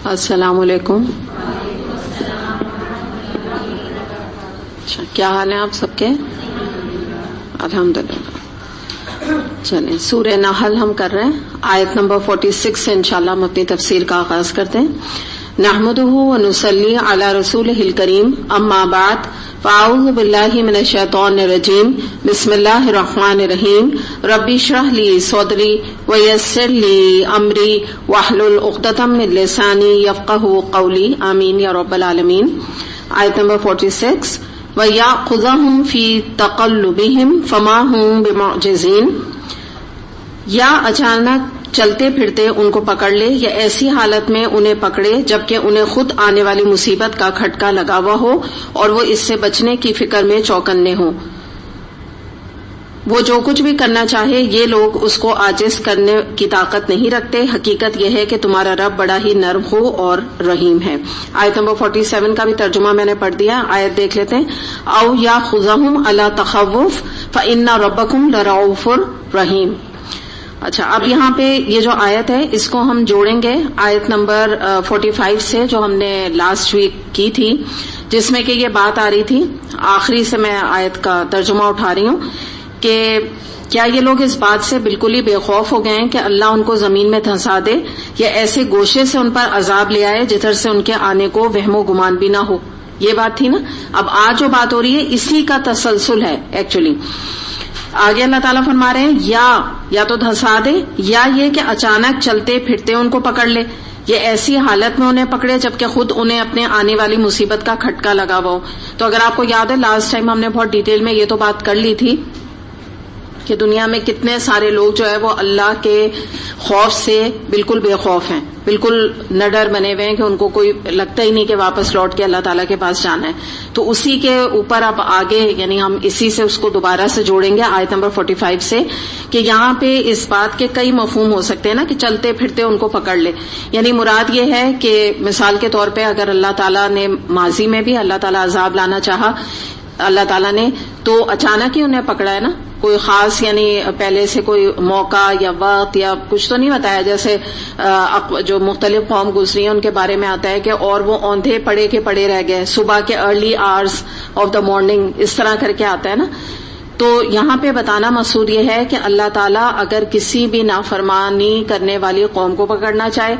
السلام علیکم. اچھا، کیا حال ہے آپ سب کے؟ الحمدللہ. چلیں، سورہ نحل ہم کر رہے ہیں، آیت نمبر 46 سے انشاءاللہ ہم اپنی تفسیر کا آغاز کرتے ہیں. نحمده ونصلی علی رسولہ الکریم، اما بعد، فاعوذ باللہ من الشیطان الرجیم، بسم اللہ الرحمن الرحیم. رب اشرح لی صدری ویسر لی امری واحلل عقدۃ من لسانی یفقہوا قولی، آمین یا رب العالمین. آیت نمبر 46. وَيَأْخُذَهُمْ فِي تَقَلُّبِهِمْ فَمَا هُمْ بِمُعْجِزِينَ، یا اچانک چلتے پھرتے ان کو پکڑ لے، یا ایسی حالت میں انہیں پکڑے جبکہ انہیں خود آنے والی مصیبت کا کھٹکا لگا ہوا ہو اور وہ اس سے بچنے کی فکر میں چوکنے ہوں. وہ جو کچھ بھی کرنا چاہے، یہ لوگ اس کو عاجز کرنے کی طاقت نہیں رکھتے. حقیقت یہ ہے کہ تمہارا رب بڑا ہی نرم ہو اور رحیم ہے. آیت نمبر 47 کا بھی ترجمہ میں نے پڑھ دیا، آیت دیکھ لیتے ہیں. او یاخذہم علی تخوف فإن ربکم لرؤوف رحیم. اچھا، اب یہاں پہ یہ جو آیت ہے اس کو ہم جوڑیں گے آیت نمبر 45 سے، جو ہم نے لاسٹ ویک کی تھی، جس میں کہ یہ بات آ رہی تھی. آخری سے میں آیت کا ترجمہ اٹھا رہی ہوں کہ کیا یہ لوگ اس بات سے بالکل ہی بے خوف ہو گئے ہیں کہ اللہ ان کو زمین میں دھنسا دے، یا ایسے گوشے سے ان پر عذاب لے آئے جدھر سے ان کے آنے کو وہم و گمان بھی نہ ہو. یہ بات تھی نا. اب آج جو بات ہو رہی ہے اسی کا تسلسل ہے ایکچولی. آگے اللہ تعالیٰ فرما رہے ہیں یا تو دھنسا دے، یا یہ کہ اچانک چلتے پھرتے ان کو پکڑ لے، یہ ایسی حالت میں انہیں پکڑے جبکہ خود انہیں اپنے آنے والی مصیبت کا کھٹکا لگا ہوا ہو. تو اگر آپ کو یاد ہے لاسٹ ٹائم ہم نے بہت ڈیٹیل میں یہ تو بات کر لی تھی کہ دنیا میں کتنے سارے لوگ جو ہے وہ اللہ کے خوف سے بالکل بے خوف ہیں، بالکل نڈر بنے ہوئے ہیں کہ ان کو کوئی لگتا ہی نہیں کہ واپس لوٹ کے اللہ تعالیٰ کے پاس جانا ہے. تو اسی کے اوپر اب آگے یعنی ہم اسی سے اس کو دوبارہ سے جوڑیں گے آیت نمبر 45 سے، کہ یہاں پہ اس بات کے کئی مفہوم ہو سکتے ہیں نا کہ چلتے پھرتے ان کو پکڑ لے. یعنی مراد یہ ہے کہ مثال کے طور پہ اگر اللہ تعالیٰ نے ماضی میں بھی اللہ تعالیٰ عذاب لانا چاہا اللہ تعالیٰ نے، تو اچانک ہی انہیں پکڑا ہے نا. کوئی خاص یعنی پہلے سے کوئی موقع یا وقت یا کچھ تو نہیں بتایا. جیسے جو مختلف قوم گزری ہیں ان کے بارے میں آتا ہے کہ اور وہ اوندھے پڑے کے پڑے رہ گئے صبح کے early hours of the morning, اس طرح کر کے آتا ہے نا. تو یہاں پہ بتانا مقصود یہ ہے کہ اللہ تعالیٰ اگر کسی بھی نافرمانی کرنے والی قوم کو پکڑنا چاہے،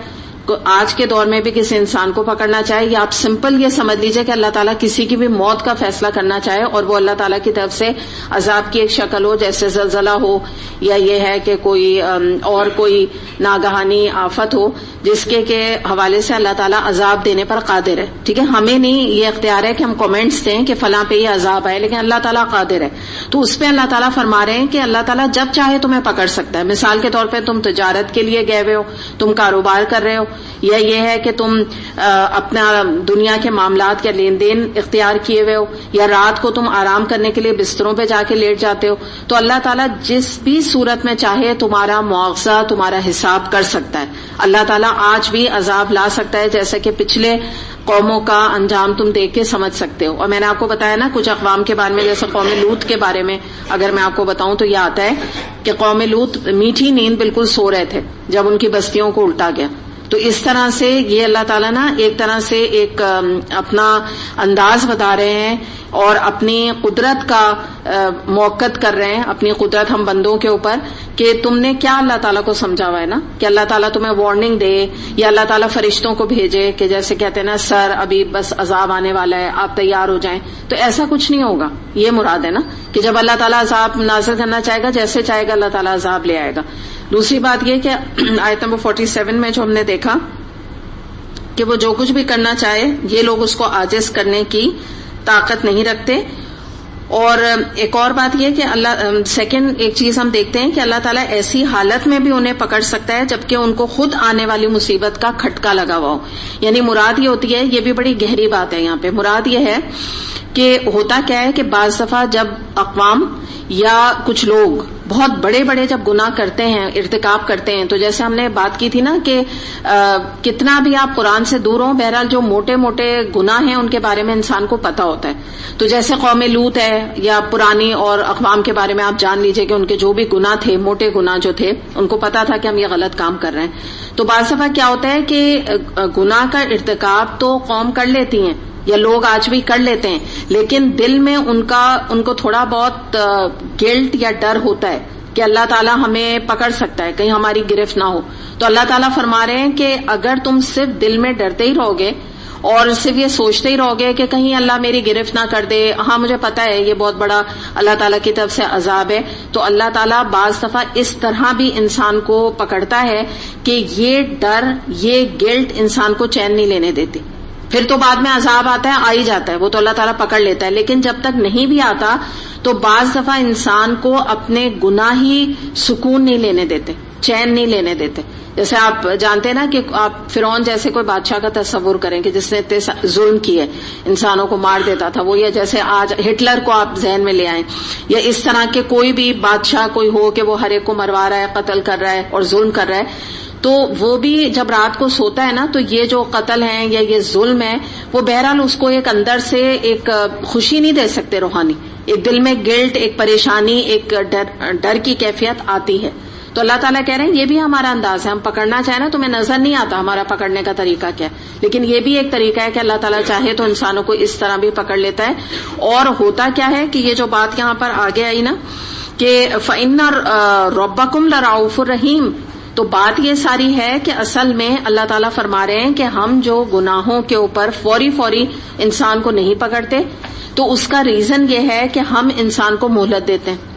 آج کے دور میں بھی کسی انسان کو پکڑنا چاہے، یا آپ سمپل یہ سمجھ لیجئے کہ اللہ تعالیٰ کسی کی بھی موت کا فیصلہ کرنا چاہے اور وہ اللہ تعالیٰ کی طرف سے عذاب کی ایک شکل ہو، جیسے زلزلہ ہو، یا یہ ہے کہ کوئی ناگہانی آفت ہو جس کے حوالے سے اللہ تعالیٰ عذاب دینے پر قادر ہے. ٹھیک ہے، ہمیں نہیں یہ اختیار ہے کہ ہم کمنٹس دیں کہ فلاں پہ یہ عذاب آئے، لیکن اللہ تعالیٰ قادر ہے. تو اس پہ اللہ تعالیٰ فرما رہے ہیں کہ اللہ تعالیٰ جب چاہے تمہیں پکڑ سکتا ہے. مثال کے طور پہ تم تجارت کے لیے گئے ہوئے ہو، تم کاروبار کر رہے ہو، یا یہ ہے کہ تم اپنا دنیا کے معاملات کا لین دین اختیار کیے ہوئے ہو، یا رات کو تم آرام کرنے کے لیے بستروں پہ جا کے لیٹ جاتے ہو، تو اللہ تعالیٰ جس بھی صورت میں چاہے تمہارا مواخذہ، تمہارا حساب کر سکتا ہے. اللہ تعالیٰ آج بھی عذاب لا سکتا ہے، جیسے کہ پچھلے قوموں کا انجام تم دیکھ کے سمجھ سکتے ہو. اور میں نے آپ کو بتایا نا کچھ اقوام کے بارے میں، جیسے قوم لوط کے بارے میں اگر میں آپ کو بتاؤں تو یہ آتا ہے کہ قوم لوط میٹھی نیند بالکل سو رہے تھے جب ان کی بستیوں کو الٹا گیا. تو اس طرح سے یہ اللہ تعالیٰ نا ایک طرح سے ایک اپنا انداز بتا رہے ہیں اور اپنی قدرت کا موقت کر رہے ہیں، اپنی قدرت ہم بندوں کے اوپر، کہ تم نے کیا اللہ تعالیٰ کو سمجھا ہوا ہے نا کہ اللہ تعالیٰ تمہیں وارننگ دے، یا اللہ تعالیٰ فرشتوں کو بھیجے کہ جیسے کہتے ہیں نا سر ابھی بس عذاب آنے والا ہے، آپ تیار ہو جائیں. تو ایسا کچھ نہیں ہوگا. یہ مراد ہے نا کہ جب اللہ تعالیٰ عذاب نازل کرنا چاہے گا، جیسے چاہے گا اللہ تعالیٰ عذاب لے آئے گا. دوسری بات یہ کہ آیت نمبر 47 میں جو ہم نے دیکھا کہ وہ جو کچھ بھی کرنا چاہے یہ لوگ اس کو عاجز کرنے کی طاقت نہیں رکھتے. اور ایک اور بات یہ کہ اللہ سیکنڈ ایک چیز ہم دیکھتے ہیں کہ اللہ تعالیٰ ایسی حالت میں بھی انہیں پکڑ سکتا ہے جبکہ ان کو خود آنے والی مصیبت کا کھٹکا لگا ہوا ہو. یعنی مراد یہ ہوتی ہے، یہ بھی بڑی گہری بات ہے یہاں پہ، مراد یہ ہے کہ ہوتا کیا ہے کہ بعض دفعہ جب اقوام یا کچھ لوگ بہت بڑے بڑے جب گناہ کرتے ہیں، ارتکاب کرتے ہیں، تو جیسے ہم نے بات کی تھی نا کہ کتنا بھی آپ قرآن سے دور ہوں، بہرحال جو موٹے موٹے گناہ ہیں ان کے بارے میں انسان کو پتا ہوتا ہے. تو جیسے قوم لوط ہے یا پرانی اور اقوام کے بارے میں آپ جان لیجئے کہ ان کے جو بھی گناہ تھے، موٹے گناہ جو تھے، ان کو پتا تھا کہ ہم یہ غلط کام کر رہے ہیں. تو بعض دفعہ کیا ہوتا ہے کہ گناہ کا ارتکاب تو قوم کر لیتی ہیں یا لوگ آج بھی کر لیتے ہیں، لیکن دل میں ان کو تھوڑا بہت گلٹ یا ڈر ہوتا ہے کہ اللہ تعالیٰ ہمیں پکڑ سکتا ہے، کہیں ہماری گرفت نہ ہو. تو اللہ تعالیٰ فرما رہے ہیں کہ اگر تم صرف دل میں ڈرتے ہی رہو گے اور صرف یہ سوچتے ہی رہو گے کہ کہیں اللہ میری گرفت نہ کر دے، ہاں مجھے پتا ہے یہ بہت بڑا اللہ تعالیٰ کی طرف سے عذاب ہے، تو اللہ تعالیٰ بعض دفعہ اس طرح بھی انسان کو پکڑتا ہے کہ یہ ڈر، یہ گلٹ انسان کو چین نہیں لینے دیتی. پھر تو بعد میں عذاب آتا ہے، آ ہی جاتا ہے، وہ تو اللہ تعالیٰ پکڑ لیتا ہے، لیکن جب تک نہیں بھی آتا تو بعض دفعہ انسان کو اپنے گناہ ہی سکون نہیں لینے دیتے، چین نہیں لینے دیتے. جیسے آپ جانتے ہیں نا کہ آپ فرعون جیسے کوئی بادشاہ کا تصور کریں کہ جس نے اتنے ظلم کیے، انسانوں کو مار دیتا تھا وہ، یا جیسے آج ہٹلر کو آپ ذہن میں لے آئیں، یا اس طرح کے کوئی بھی بادشاہ کوئی ہو کہ وہ ہر ایک کو مروا رہا ہے، قتل کر رہا ہے اور ظلم کر رہا ہے. تو وہ بھی جب رات کو سوتا ہے نا تو یہ جو قتل ہیں یا یہ ظلم ہے وہ بہرحال اس کو ایک اندر سے ایک خوشی نہیں دے سکتے روحانی، ایک دل میں گلٹ، ایک پریشانی، ایک ڈر کی کیفیت آتی ہے. تو اللہ تعالیٰ کہہ رہے ہیں یہ بھی ہمارا انداز ہے، ہم پکڑنا چاہیں نا تمہیں نظر نہیں آتا ہمارا پکڑنے کا طریقہ کیا ہے، لیکن یہ بھی ایک طریقہ ہے کہ اللہ تعالیٰ چاہے تو انسانوں کو اس طرح بھی پکڑ لیتا ہے. اور ہوتا کیا ہے کہ یہ جو بات یہاں پر آگے آئی نا کہ فَإِنَّ رَبَّكُمْ لَرَءُوفٌ رَحِيمٌ، تو بات یہ ساری ہے کہ اصل میں اللہ تعالیٰ فرما رہے ہیں کہ ہم جو گناہوں کے اوپر فوری انسان کو نہیں پکڑتے، تو اس کا ریزن یہ ہے کہ ہم انسان کو مہلت دیتے ہیں.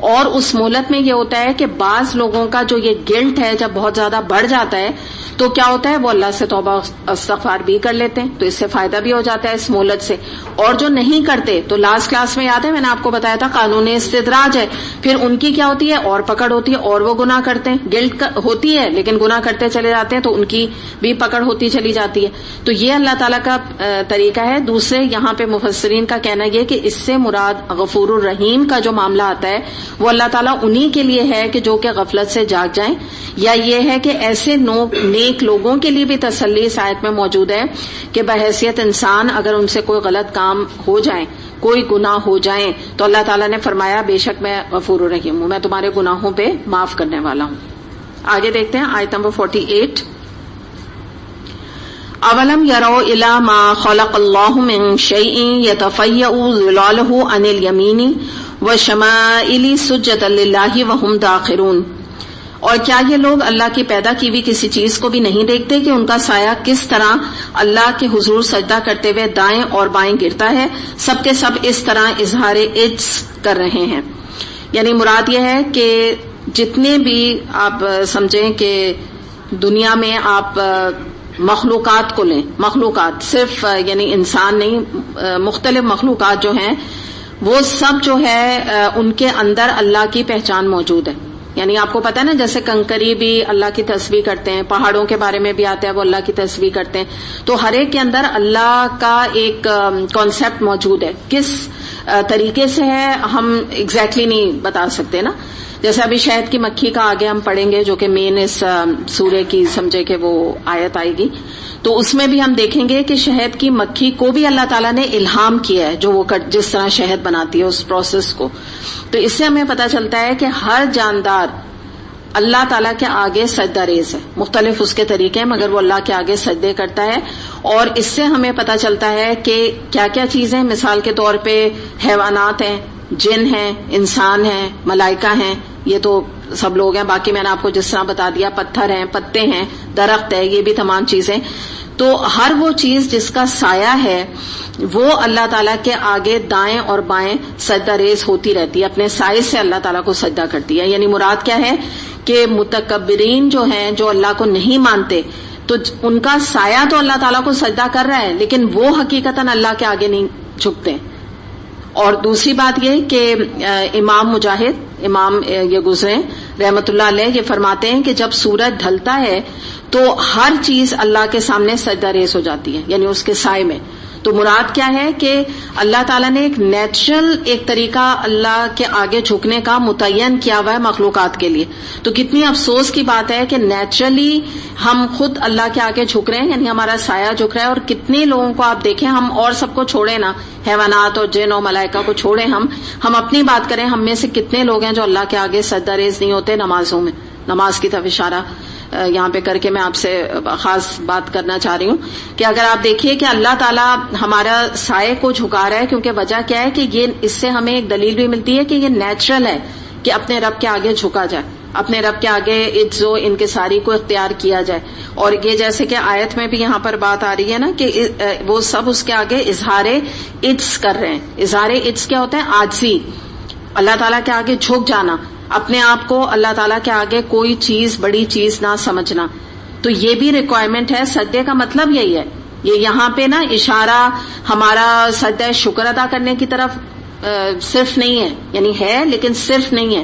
اور اس مہلت میں یہ ہوتا ہے کہ بعض لوگوں کا جو یہ گلٹ ہے جب بہت زیادہ بڑھ جاتا ہے تو کیا ہوتا ہے وہ اللہ سے توبہ استغفار بھی کر لیتے ہیں، تو اس سے فائدہ بھی ہو جاتا ہے اس مہلت سے. اور جو نہیں کرتے تو لاسٹ کلاس میں یاد ہے میں نے آپ کو بتایا تھا قانون استدراج ہے، پھر ان کی کیا ہوتی ہے اور پکڑ ہوتی ہے اور وہ گناہ کرتے ہیں، گلٹ ہوتی ہے لیکن گناہ کرتے چلے جاتے ہیں تو ان کی بھی پکڑ ہوتی چلی جاتی ہے. تو یہ اللہ تعالیٰ کا طریقہ ہے. دوسرے یہاں پہ مفسرین کا کہنا یہ کہ اس سے مراد غفور الرحیم کا جو معاملہ آتا ہے وہ اللہ تعالیٰ انہی کے لیے ہے کہ جو کہ غفلت سے جاگ جائیں، یا یہ ہے کہ ایسے نیک لوگوں کے لیے بھی تسلی اس آیت میں موجود ہے کہ بحیثیت انسان اگر ان سے کوئی غلط کام ہو جائے، کوئی گناہ ہو جائیں، تو اللہ تعالیٰ نے فرمایا بے شک میں غفور الرحیم ہوں، میں تمہارے گناہوں پہ معاف کرنے والا ہوں. آگے دیکھتے ہیں آیت نمبر 48. اولم یروا الی ما خلق اللہ من شیء یتفیأ ظلالہ عن الیمین وشمائل سجدا للہ وہم داخرون، اور کیا یہ لوگ اللہ کی پیدا کی ہوئی کسی چیز کو بھی نہیں دیکھتے کہ ان کا سایہ کس طرح اللہ کے حضور سجدہ کرتے ہوئے دائیں اور بائیں گرتا ہے، سب کے سب اس طرح اظہار عجز کر رہے ہیں. یعنی مراد یہ ہے کہ جتنے بھی آپ سمجھیں کہ دنیا میں آپ مخلوقات کو لیں، مخلوقات صرف یعنی انسان نہیں، مختلف مخلوقات جو ہیں وہ سب جو ہے ان کے اندر اللہ کی پہچان موجود ہے. یعنی آپ کو پتا ہے نا جیسے کنکری بھی اللہ کی تسبیح کرتے ہیں، پہاڑوں کے بارے میں بھی آتا ہے وہ اللہ کی تسبیح کرتے ہیں، تو ہر ایک کے اندر اللہ کا ایک کانسیپٹ موجود ہے. کس طریقے سے ہے ہم ایگزیکٹلی نہیں بتا سکتے نا. جیسے ابھی شہد کی مکھی کا آگے ہم پڑھیں گے جو کہ مین اس سورہ کی سمجھے کہ وہ آیت آئے گی، تو اس میں بھی ہم دیکھیں گے کہ شہد کی مکھی کو بھی اللہ تعالیٰ نے الہام کیا ہے جو وہ جس طرح شہد بناتی ہے اس پروسیس کو. تو اس سے ہمیں پتہ چلتا ہے کہ ہر جاندار اللہ تعالیٰ کے آگے سجدہ ریز ہے. مختلف اس کے طریقے ہیں مگر وہ اللہ کے آگے سجدے کرتا ہے. اور اس سے ہمیں پتہ چلتا ہے کہ کیا کیا چیزیں، مثال کے طور پہ حیوانات ہیں، جن ہیں، انسان ہیں، ملائکہ ہیں، یہ تو سب لوگ ہیں. باقی میں نے آپ کو جس طرح بتا دیا پتھر ہیں، پتے ہیں، درخت ہے، یہ بھی تمام چیزیں. تو ہر وہ چیز جس کا سایہ ہے وہ اللہ تعالیٰ کے آگے دائیں اور بائیں سجدہ ریز ہوتی رہتی ہے، اپنے سائے سے اللہ تعالیٰ کو سجدہ کرتی ہے. یعنی مراد کیا ہے کہ متکبرین جو ہیں، جو اللہ کو نہیں مانتے، تو ان کا سایہ تو اللہ تعالیٰ کو سجدہ کر رہا ہے لیکن وہ حقیقتاً اللہ کے آگے نہیں جھکتے. اور دوسری بات یہ کہ امام مجاہد، امام یہ گزرے رحمت اللہ علیہ، یہ فرماتے ہیں کہ جب سورج ڈھلتا ہے تو ہر چیز اللہ کے سامنے سجدہ ریز ہو جاتی ہے، یعنی اس کے سائے میں. تو مراد کیا ہے کہ اللہ تعالیٰ نے ایک نیچرل ایک طریقہ اللہ کے آگے جھکنے کا متعین کیا ہوا ہے مخلوقات کے لیے. تو کتنی افسوس کی بات ہے کہ نیچرلی ہم خود اللہ کے آگے جھک رہے ہیں, یعنی ہمارا سایہ جھک رہا ہے. اور کتنے لوگوں کو آپ دیکھیں, ہم اور سب کو چھوڑیں نا, حیوانات اور جن اور ملائکہ کو چھوڑیں, ہم اپنی بات کریں, ہم میں سے کتنے لوگ ہیں جو اللہ کے آگے سجدہ ریز نہیں ہوتے نمازوں میں. نماز کی طرف اشارہ یہاں پہ کر کے میں آپ سے خاص بات کرنا چاہ رہی ہوں کہ اگر آپ دیکھیے کہ اللہ تعالیٰ ہمارا سائے کو جھکا رہا ہے, کیونکہ وجہ کیا ہے کہ یہ اس سے ہمیں ایک دلیل بھی ملتی ہے کہ یہ نیچرل ہے کہ اپنے رب کے آگے جھکا جائے, اپنے رب کے آگے عجز و انکساری کو اختیار کیا جائے. اور یہ جیسے کہ آیت میں بھی یہاں پر بات آ رہی ہے نا کہ وہ سب اس کے آگے اظہار عجز کر رہے ہیں. اظہار عجز کیا ہوتا ہے؟ عاجزی, اللہ تعالیٰ کے آگے جھک جانا, اپنے آپ کو اللہ تعالیٰ کے آگے کوئی چیز بڑی چیز نہ سمجھنا. تو یہ بھی ریکوائرمنٹ ہے. سجدے کا مطلب یہی ہے. یہ یہاں پہ نا اشارہ ہمارا سجدہ شکر ادا کرنے کی طرف صرف نہیں ہے, یعنی ہے لیکن صرف نہیں ہے.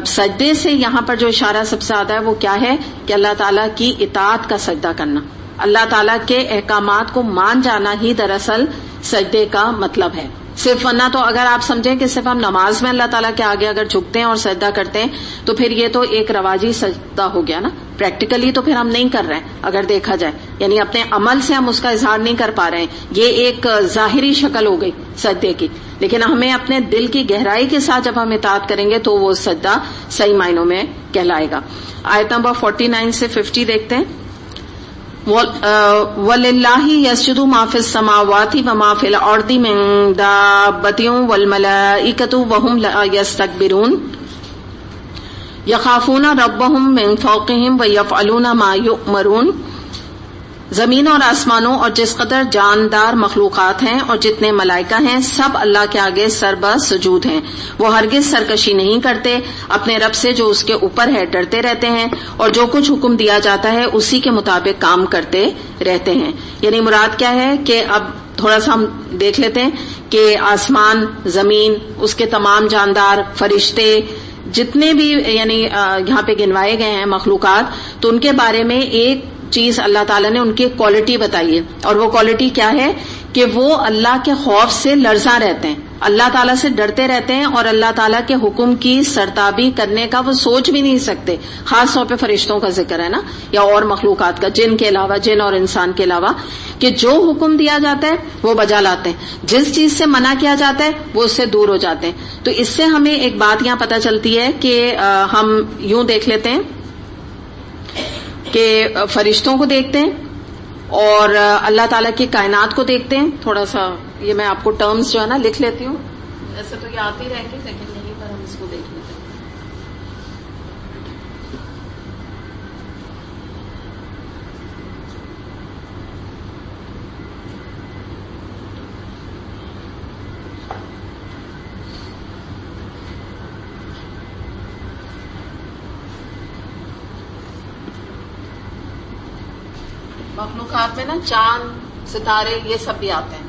سجدے سے یہاں پر جو اشارہ سب سے زیادہ ہے وہ کیا ہے کہ اللہ تعالیٰ کی اطاعت کا سجدہ کرنا, اللہ تعالیٰ کے احکامات کو مان جانا ہی دراصل سجدے کا مطلب ہے. صرف ورنہ تو اگر آپ سمجھیں کہ صرف ہم نماز میں اللہ تعالیٰ کے آگے اگر جھکتے ہیں اور سجدہ کرتے ہیں تو پھر یہ تو ایک رواجی سجدہ ہو گیا نا, پریکٹیکلی تو پھر ہم نہیں کر رہے ہیں اگر دیکھا جائے, یعنی اپنے عمل سے ہم اس کا اظہار نہیں کر پا رہے ہیں. یہ ایک ظاہری شکل ہو گئی سجدے کی, لیکن ہمیں اپنے دل کی گہرائی کے ساتھ جب ہم اطاعت کریں گے تو وہ سجدہ صحیح معنوں میں کہلائے گا. آیت نمبر 49 سے 50 دیکھتے ہیں. وَلِلَّهِ يَسْجُدُ مَا فِي السَّمَاوَاتِ وَمَا فِي الْأَرْضِ مِن دَابَّةٍ وَالْمَلَائِكَةُ وَهُمْ لَا يَسْتَكْبِرُونَ يَخَافُونَ رَبَّهُم مِّن فَوْقِهِمْ وَيَفْعَلُونَ مَا يُؤْمَرُونَ. زمین اور آسمانوں اور جس قدر جاندار مخلوقات ہیں اور جتنے ملائکہ ہیں سب اللہ کے آگے سربہ سجود ہیں. وہ ہرگز سرکشی نہیں کرتے, اپنے رب سے جو اس کے اوپر ہے ڈرتے رہتے ہیں, اور جو کچھ حکم دیا جاتا ہے اسی کے مطابق کام کرتے رہتے ہیں. یعنی مراد کیا ہے کہ اب تھوڑا سا ہم دیکھ لیتے ہیں کہ آسمان, زمین, اس کے تمام جاندار, فرشتے, جتنے بھی یعنی یہاں پہ گنوائے گئے ہیں مخلوقات, تو ان کے بارے میں ایک چیز اللہ تعالیٰ نے ان کی کوالٹی بتائی ہے, اور وہ کوالٹی کیا ہے کہ وہ اللہ کے خوف سے لرزاں رہتے ہیں, اللہ تعالیٰ سے ڈرتے رہتے ہیں, اور اللہ تعالیٰ کے حکم کی سرتابی کرنے کا وہ سوچ بھی نہیں سکتے. خاص طور پہ فرشتوں کا ذکر ہے نا, یا اور مخلوقات کا, جن کے علاوہ, جن اور انسان کے علاوہ, کہ جو حکم دیا جاتا ہے وہ بجا لاتے ہیں, جس چیز سے منع کیا جاتا ہے وہ اس سے دور ہو جاتے ہیں. تو اس سے ہمیں ایک بات یہاں پتہ چلتی ہے کہ ہم یوں دیکھ لیتے ہیں کہ فرشتوں کو دیکھتے ہیں اور اللہ تعالیٰ کی کائنات کو دیکھتے ہیں. تھوڑا سا یہ میں آپ کو ٹرمز جو ہے نا لکھ لیتی ہوں, ایسے تو یہ آتی رہیں گی لیکن یہیں پر ہم اس کو دیکھ لیتے ہیں. مخلوقات میں نا چاند, ستارے, یہ سب بھی آتے ہیں.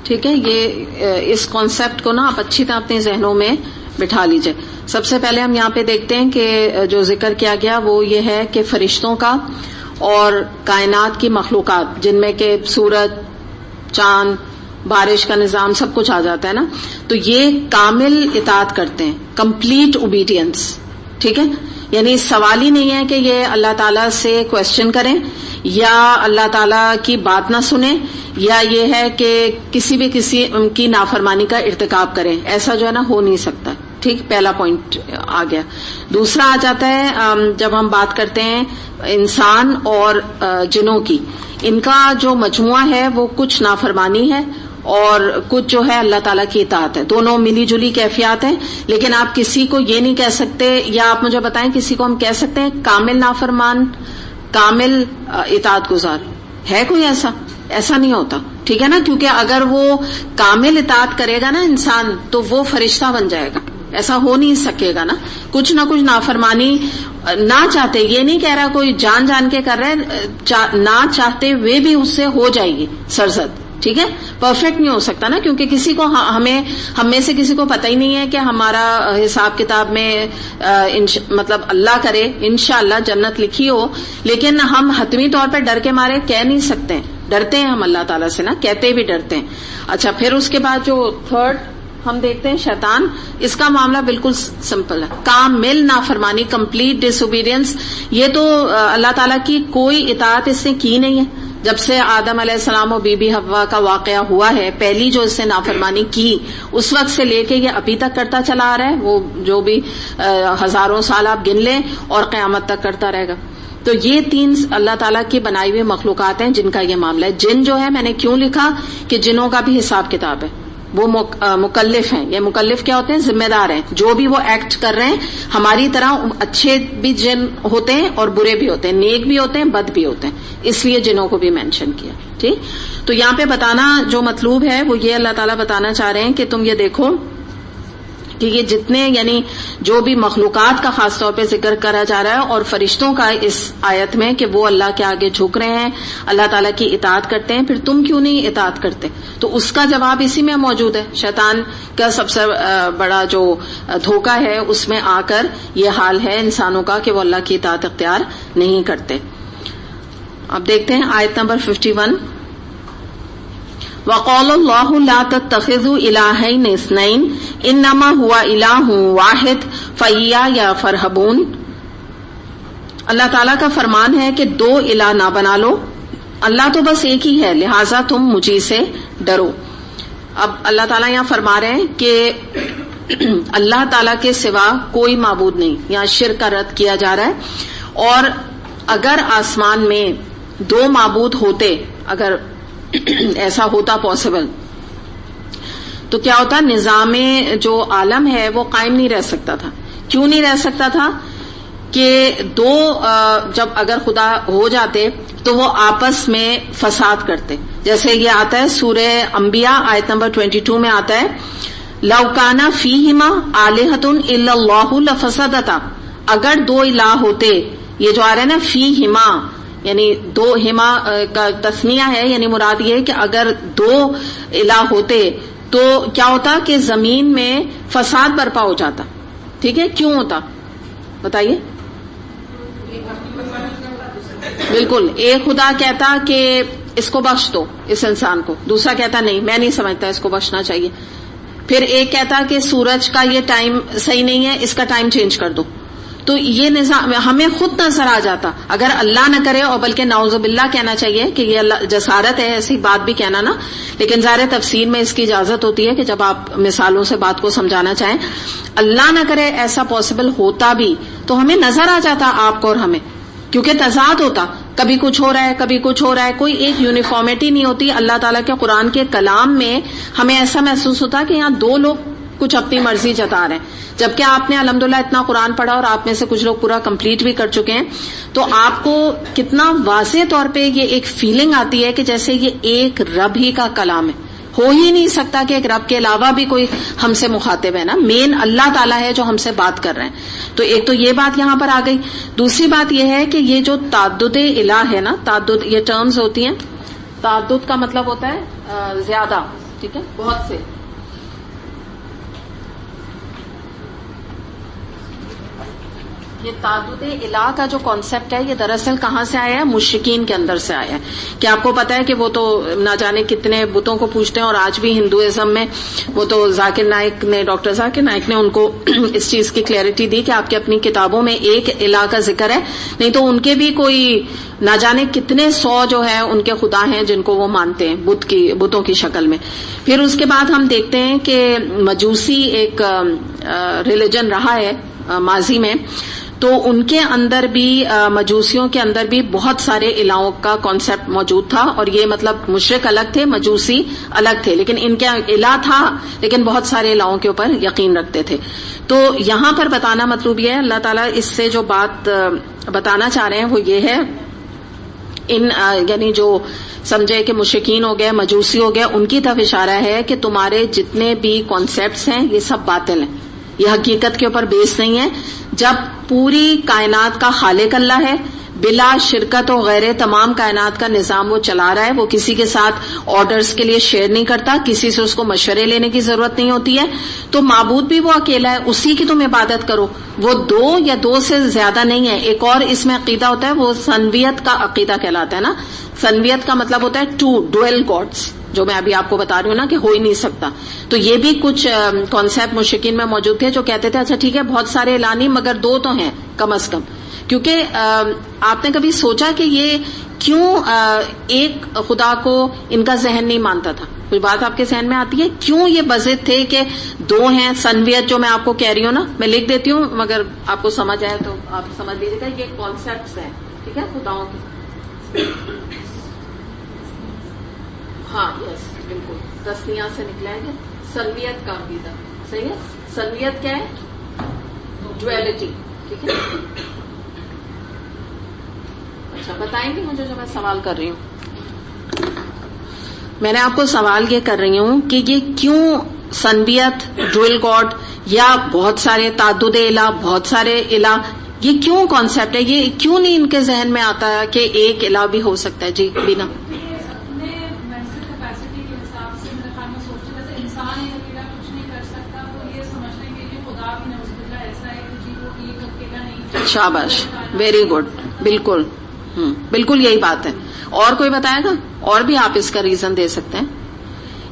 ٹھیک ہے، یہ اس کانسیپٹ کو نا آپ اچھی طرح اپنے ذہنوں میں بٹھا لیجئے. سب سے پہلے ہم یہاں پہ دیکھتے ہیں کہ جو ذکر کیا گیا وہ یہ ہے کہ فرشتوں کا اور کائنات کی مخلوقات جن میں کہ سورج، چاند، بارش کا نظام سب کچھ آ جاتا ہے نا، تو یہ کامل اطاعت کرتے ہیں، کمپلیٹ اوبیڈینس. ٹھیک ہے، یعنی سوال ہی نہیں ہے کہ یہ اللہ تعالیٰ سے کوشچن کریں یا اللہ تعالیٰ کی بات نہ سنیں یا یہ ہے کہ کسی بھی کسی کی نافرمانی کا ارتکاب کریں. ایسا جو ہے نا ہو نہیں سکتا. ٹھیک، پہلا پوائنٹ آ گیا. دوسرا آ جاتا ہے جب ہم بات کرتے ہیں انسان اور جنوں کی، ان کا جو مجموعہ ہے وہ کچھ نافرمانی ہے اور کچھ جو ہے اللہ تعالیٰ کی اطاعت ہے. دونوں ملی جلی کیفیات ہیں، لیکن آپ کسی کو یہ نہیں کہہ سکتے، یا آپ مجھے بتائیں کسی کو ہم کہہ سکتے ہیں کامل نافرمان، کامل اطاعت گزار؟ ہے کوئی ایسا؟ ایسا نہیں ہوتا. ٹھیک ہے نا، کیونکہ اگر وہ کامل اطاعت کرے گا نا انسان تو وہ فرشتہ بن جائے گا. ایسا ہو نہیں سکے گا نا. کچھ نہ کچھ نافرمانی نہ چاہتے، یہ نہیں کہہ رہا کوئی جان جان کے کر رہا ہے، نہ چاہتے ہوئے بھی اس سے ہو جائے گی سرزد. ٹھیک ہے، پرفیکٹ نہیں ہو سکتا نا، کیونکہ کسی کو ہم میں سے کسی کو پتہ ہی نہیں ہے کہ ہمارا حساب کتاب میں مطلب اللہ کرے انشاءاللہ جنت لکھی ہو، لیکن ہم حتمی طور پہ ڈر کے مارے کہہ نہیں سکتے. ڈرتے ہیں ہم اللہ تعالیٰ سے نا، کہتے بھی ڈرتے ہیں. اچھا، پھر اس کے بعد جو تھرڈ ہم دیکھتے ہیں شیطان. اس کا معاملہ بالکل سمپل ہے، کامل نافرمانی، کمپلیٹ ڈس اوبیڈینس. یہ تو اللہ تعالیٰ کی کوئی اطاعت اس نے کی نہیں ہے. جب سے آدم علیہ السلام اور بی بی حوا کا واقعہ ہوا ہے، پہلی جو اس نے نافرمانی کی اس وقت سے لے کے یہ ابھی تک کرتا چلا آ رہا ہے، وہ جو بھی ہزاروں سال آپ گن لیں اور قیامت تک کرتا رہے گا. تو یہ تین اللہ تعالیٰ کی بنائی ہوئی مخلوقات ہیں جن کا یہ معاملہ ہے. جن جو ہے، میں نے کیوں لکھا کہ جنوں کا بھی حساب کتاب ہے، وہ مکلف ہیں. یہ مکلف کیا ہوتے ہیں؟ ذمہ دار ہیں. جو بھی وہ ایکٹ کر رہے ہیں ہماری طرح اچھے بھی جن ہوتے ہیں اور برے بھی ہوتے ہیں، نیک بھی ہوتے ہیں، بد بھی ہوتے ہیں، اس لیے جنوں کو بھی مینشن کیا. ٹھیک، تو یہاں پہ بتانا جو مطلوب ہے وہ یہ اللہ تعالیٰ بتانا چاہ رہے ہیں کہ تم یہ دیکھو کہ یہ جتنے یعنی جو بھی مخلوقات کا خاص طور پہ ذکر کرا جا رہا ہے اور فرشتوں کا اس آیت میں کہ وہ اللہ کے آگے جھک رہے ہیں، اللہ تعالیٰ کی اطاعت کرتے ہیں، پھر تم کیوں نہیں اطاعت کرتے؟ تو اس کا جواب اسی میں موجود ہے. شیطان کا سب سے بڑا جو دھوکہ ہے اس میں آ کر یہ حال ہے انسانوں کا کہ وہ اللہ کی اطاعت اختیار نہیں کرتے. اب دیکھتے ہیں آیت نمبر 51. وَقَالَ اللَّهُ لَا تَتَّخِذُوا إِلَٰهَيْنِ اثْنَيْنِ إِنَّمَا هُوَ إِلَٰهٌ وَاحِدٌ فَإِيَّايَ فَارْهَبُونِ. اللہ تعالیٰ کا فرمان ہے کہ دو الہ نہ بنا لو، اللہ تو بس ایک ہی ہے، لہٰذا تم مجھے سے ڈرو. اب اللہ تعالیٰ یہاں فرما رہے ہیں کہ اللہ تعالیٰ کے سوا کوئی معبود نہیں. یہاں شرک کا رد کیا جا رہا ہے. اور اگر آسمان میں دو معبود ہوتے، اگر ایسا ہوتا پاسبل، تو کیا ہوتا؟ نظام جو عالم ہے وہ قائم نہیں رہ سکتا تھا. کیوں نہیں رہ سکتا تھا؟ کہ دو جب اگر خدا ہو جاتے تو وہ آپس میں فساد کرتے. جیسے یہ آتا ہے سورہ انبیاء آیت نمبر 22 میں آتا ہے لَوْ كَانَ فِيهِمَا آلِهَةٌ إِلَّا اللَّهُ لَفَسَدَتَا. اگر دو الہ ہوتے، یہ جو آ رہا ہے نا فِيهِمَا یعنی دو ہما کا تسنیہ ہے، یعنی مراد یہ ہے کہ اگر دو الہ ہوتے تو کیا ہوتا کہ زمین میں فساد برپا ہو جاتا. ٹھیک ہے، کیوں ہوتا بتائیے؟ بالکل، ایک خدا کہتا کہ اس کو بخش دو اس انسان کو، دوسرا کہتا نہیں میں نہیں سمجھتا اس کو بخشنا چاہیے. پھر ایک کہتا کہ سورج کا یہ ٹائم صحیح نہیں ہے، اس کا ٹائم چینج کر دو. تو یہ نظام ہمیں خود نظر آ جاتا. اگر اللہ نہ کرے، اور بلکہ نعوذ باللہ کہنا چاہیے کہ یہ اللہ جسارت ہے ایسی بات بھی کہنا نا، لیکن ظاہر تفسیر میں اس کی اجازت ہوتی ہے کہ جب آپ مثالوں سے بات کو سمجھانا چاہیں. اللہ نہ کرے ایسا پاسبل ہوتا بھی تو ہمیں نظر آ جاتا آپ کو اور ہمیں، کیونکہ تضاد ہوتا، کبھی کچھ ہو رہا ہے کبھی کچھ ہو رہا ہے، کوئی ایک یونیفارمٹی نہیں ہوتی. اللہ تعالیٰ کے قرآن کے کلام میں ہمیں ایسا محسوس ہوتا کہ یہاں دو لوگ کچھ اپنی مرضی جتا رہے ہیں، جبکہ آپ نے الحمدللہ اتنا قرآن پڑھا اور آپ میں سے کچھ لوگ پورا کمپلیٹ بھی کر چکے ہیں. تو آپ کو کتنا واضح طور پہ یہ ایک فیلنگ آتی ہے کہ جیسے یہ ایک رب ہی کا کلام ہے. ہو ہی نہیں سکتا کہ ایک رب کے علاوہ بھی کوئی ہم سے مخاطب ہے نا، مین اللہ تعالیٰ ہے جو ہم سے بات کر رہے ہیں. تو ایک تو یہ بات یہاں پر آ گئی. دوسری بات یہ ہے کہ یہ جو تعدد الہ ہے نا، تعدد یہ ٹرمز ہوتی ہیں. تعدد کا مطلب ہوتا ہے زیادہ. ٹھیک ہے, بہت سے. یہ تعدد الہ کا جو کانسیپٹ ہے یہ دراصل کہاں سے آیا ہے؟ مشرکین کے اندر سے آیا ہے. کہ آپ کو پتا ہے کہ وہ تو نہ جانے کتنے بتوں کو پوجتے ہیں, اور آج بھی ہندوازم میں وہ تو ذاکر نائک نے, ڈاکٹر ذاکر نائک نے ان کو اس چیز کی کلیئرٹی دی کہ آپ کی اپنی کتابوں میں ایک الہ کا ذکر ہے, نہیں تو ان کے بھی کوئی نہ جانے کتنے 100 جو ہے ان کے خدا ہیں جن کو وہ مانتے ہیں بتوں کی شکل میں. پھر اس کے بعد ہم دیکھتے ہیں کہ مجوسی ایک ریلیجن رہا ہے ماضی میں, تو ان کے اندر بھی مجوسیوں کے اندر بھی بہت سارے الہوں کا کانسیپٹ موجود تھا, اور یہ مطلب مشرک الگ تھے, مجوسی الگ تھے, لیکن ان کے الہ تھا, لیکن بہت سارے الہوں کے اوپر یقین رکھتے تھے. تو یہاں پر بتانا مطلب یہ ہے, اللہ تعالیٰ اس سے جو بات بتانا چاہ رہے ہیں وہ یہ ہے, یعنی جو سمجھے کہ مشرکین ہو گئے, مجوسی ہو گئے, ان کی طرف اشارہ ہے کہ تمہارے جتنے بھی کانسیپٹس ہیں یہ سب باطل ہیں, یہ حقیقت کے اوپر بیس نہیں ہے. جب پوری کائنات کا خالق اللہ ہے, بلا شرکت و غیر تمام کائنات کا نظام وہ چلا رہا ہے, وہ کسی کے ساتھ آرڈرز کے لیے شیئر نہیں کرتا, کسی سے اس کو مشورے لینے کی ضرورت نہیں ہوتی ہے, تو معبود بھی وہ اکیلا ہے, اسی کی تم عبادت کرو. وہ 2 یا 2 سے زیادہ نہیں ہے. ایک اور اس میں عقیدہ ہوتا ہے, وہ سنویت کا عقیدہ کہلاتا ہے نا. سنویت کا مطلب ہوتا ہے 2 ڈوئل گاڈس, جو میں ابھی آپ کو بتا رہی ہوں نا کہ ہو ہی نہیں سکتا. تو یہ بھی کچھ کانسیپٹ مشرکین میں موجود تھے جو کہتے تھے اچھا ٹھیک ہے بہت سارے الہ نہیں مگر 2 تو ہیں کم از کم. کیونکہ آپ نے کبھی سوچا کہ یہ کیوں ایک خدا کو ان کا ذہن نہیں مانتا تھا؟ کوئی بات آپ کے ذہن میں آتی ہے کیوں یہ بضد تھے کہ 2 ہیں؟ سنویت جو میں آپ کو کہہ رہی ہوں نا, میں لکھ دیتی ہوں مگر آپ کو سمجھ آئے تو آپ سمجھ لیجیے گا, یہ کانسیپٹس ہیں ٹھیک ہے خداؤں کے. ہاں یس بالکل, تسنیہ سے نکلا ہے سنویت کا عقیدہ, صحیح ہے. سنویت کیا ہے؟ ڈویلٹی, ٹھیک ہے. اچھا بتائیں گے مجھے جو میں سوال کر رہی ہوں؟ میں نے آپ کو سوال یہ کر رہی ہوں کہ یہ کیوں سنویت, ڈوئل گاڈ یا بہت سارے تعدد الہ, بہت سارے الہ, یہ کیوں کانسیپٹ ہے؟ یہ کیوں نہیں ان کے ذہن میں آتا ہے کہ ایک الہ بھی ہو سکتا ہے؟ جی بینا. شاباش, ویری گڈ, بالکل بالکل یہی بات ہے. اور کوئی بتائے گا؟ اور بھی آپ اس کا ریزن دے سکتے ہیں.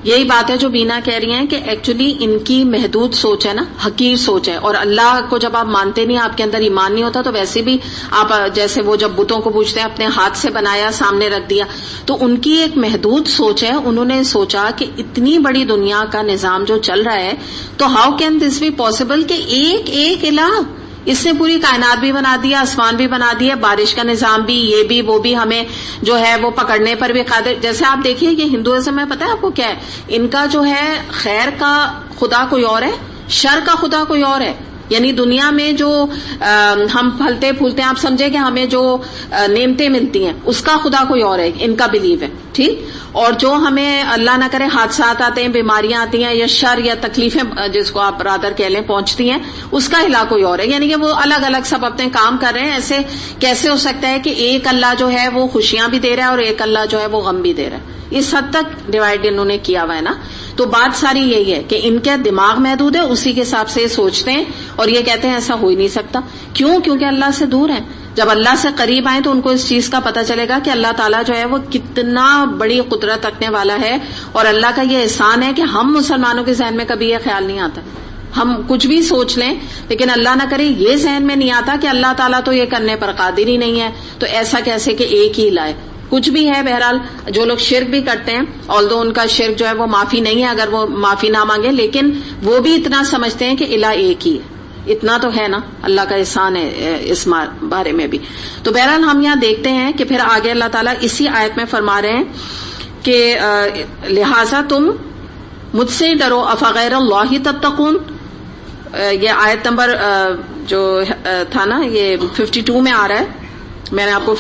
یہی بات ہے جو بینا کہہ رہی ہیں کہ ایکچولی ان کی محدود سوچ ہے نا, حقیر سوچ ہے, اور اللہ کو جب آپ مانتے نہیں, آپ کے اندر ایمان نہیں ہوتا, تو ویسے بھی آپ جیسے وہ جب بتوں کو پوجتے ہیں اپنے ہاتھ سے بنایا سامنے رکھ دیا, تو ان کی ایک محدود سوچ ہے. انہوں نے سوچا کہ اتنی بڑی دنیا کا نظام جو چل رہا ہے, تو how can this be possible کہ ایک الہ اس نے پوری کائنات بھی بنا دیا, آسمان بھی بنا دیا, بارش کا نظام بھی, یہ بھی وہ بھی, ہمیں جو ہے وہ پکڑنے پر بھی قادر. جیسے آپ دیکھیے یہ ہندوازم میں پتہ ہے آپ کو کیا ہے, ان کا جو ہے خیر کا خدا کوئی اور ہے, شر کا خدا کوئی اور ہے. یعنی دنیا میں جو ہم پھلتے پھولتے ہیں, آپ سمجھے کہ ہمیں جو نعمتیں ملتی ہیں اس کا خدا کوئی اور ہے, ان کا بلیو ہے, ٹھیک. اور جو ہمیں اللہ نہ کرے حادثات آتے ہیں, بیماریاں آتی ہیں, یا شر یا تکلیفیں جس کو آپ رادر کہہ لیں پہنچتی ہیں, اس کا الہ کوئی اور ہے. یعنی کہ وہ الگ الگ سب اپنے کام کر رہے ہیں. ایسے کیسے ہو سکتا ہے کہ ایک اللہ جو ہے وہ خوشیاں بھی دے رہا ہے اور ایک اللہ جو ہے وہ غم بھی دے رہا ہے؟ اس حد تک ڈیوائڈ انہوں نے کیا ہوا ہے نا. تو بات ساری یہی ہے کہ ان کے دماغ محدود ہے, اسی کے حساب سے یہ سوچتے ہیں اور یہ کہتے ہیں ایسا ہو ہی نہیں سکتا. کیوں؟ کیونکہ اللہ سے دور ہیں. جب اللہ سے قریب آئیں تو ان کو اس چیز کا پتہ چلے گا کہ اللہ تعالیٰ جو ہے وہ کتنا بڑی قدرت رکھنے والا ہے, اور اللہ کا یہ احسان ہے کہ ہم مسلمانوں کے ذہن میں کبھی یہ خیال نہیں آتا. ہم کچھ بھی سوچ لیں لیکن اللہ نہ کرے یہ ذہن میں نہیں آتا کہ اللہ تعالیٰ تو یہ کرنے پر قادر ہی نہیں ہے, تو ایسا کیسے کہ ایک ہی الہ ہے. کچھ بھی ہے. بہرحال جو لوگ شرک بھی کرتے ہیں, آلدو ان کا شرک جو ہے وہ معافی نہیں ہے اگر وہ معافی نہ مانگے, لیکن وہ بھی اتنا سمجھتے ہیں کہ الہ ایک ہی ہے. اتنا تو ہے نا, اللہ کا احسان ہے اس بارے میں بھی. تو بہرحال ہم یہاں دیکھتے ہیں کہ پھر آگے اللہ تعالیٰ اسی آیت میں فرما رہے ہیں کہ لہذا تم مجھ سے ڈرو, افغیر اللہ تتقون. یہ آیت نمبر جو تھا نا یہ 52 میں آ رہا ہے, میں نے آپ کو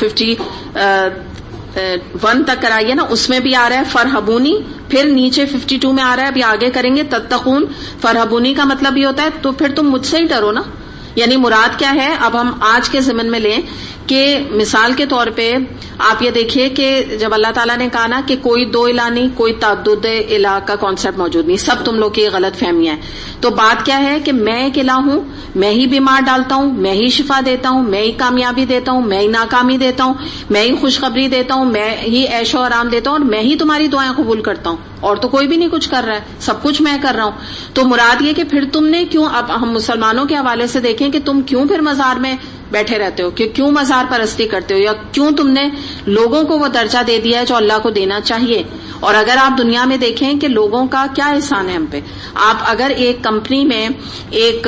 51 تک کرائی ہے نا, اس میں بھی آ رہا ہے فرحبونی, پھر نیچے 52 میں آ رہا ہے, ابھی آگے کریں گے تتقون. فرحبونی کا مطلب یہ ہوتا ہے تو پھر تم مجھ سے ہی ڈرو نا. یعنی مراد کیا ہے؟ اب ہم آج کے زمن میں لیں کہ مثال کے طور پہ آپ یہ دیکھیے کہ جب اللہ تعالیٰ نے کہا نا کہ کوئی دو الہ نہیں، کوئی تعدد الہ کا کانسیپٹ موجود نہیں، سب تم لوگ کی غلط فہمیاں ہیں، تو بات کیا ہے کہ میں ایک الہ ہوں، میں ہی بیمار ڈالتا ہوں، میں ہی شفا دیتا ہوں، میں ہی کامیابی دیتا ہوں، میں ہی ناکامی دیتا ہوں، میں ہی خوشخبری دیتا ہوں، میں ہی عیش و آرام دیتا ہوں، اور میں ہی تمہاری دعائیں قبول کرتا ہوں، اور تو کوئی بھی نہیں کچھ کر رہا ہے، سب کچھ میں کر رہا ہوں۔ تو مراد یہ کہ پھر تم نے کیوں، اب ہم مسلمانوں کے حوالے سے دیکھیں کہ تم کیوں پھر مزار میں بیٹھے رہتے ہو، کہ کیوں مزار پرستی کرتے ہو، یا کیوں تم نے لوگوں کو وہ درجہ دے دیا ہے جو اللہ کو دینا چاہیے۔ اور اگر آپ دنیا میں دیکھیں کہ لوگوں کا کیا احسان ہے ہم پہ، آپ اگر ایک کمپنی میں ایک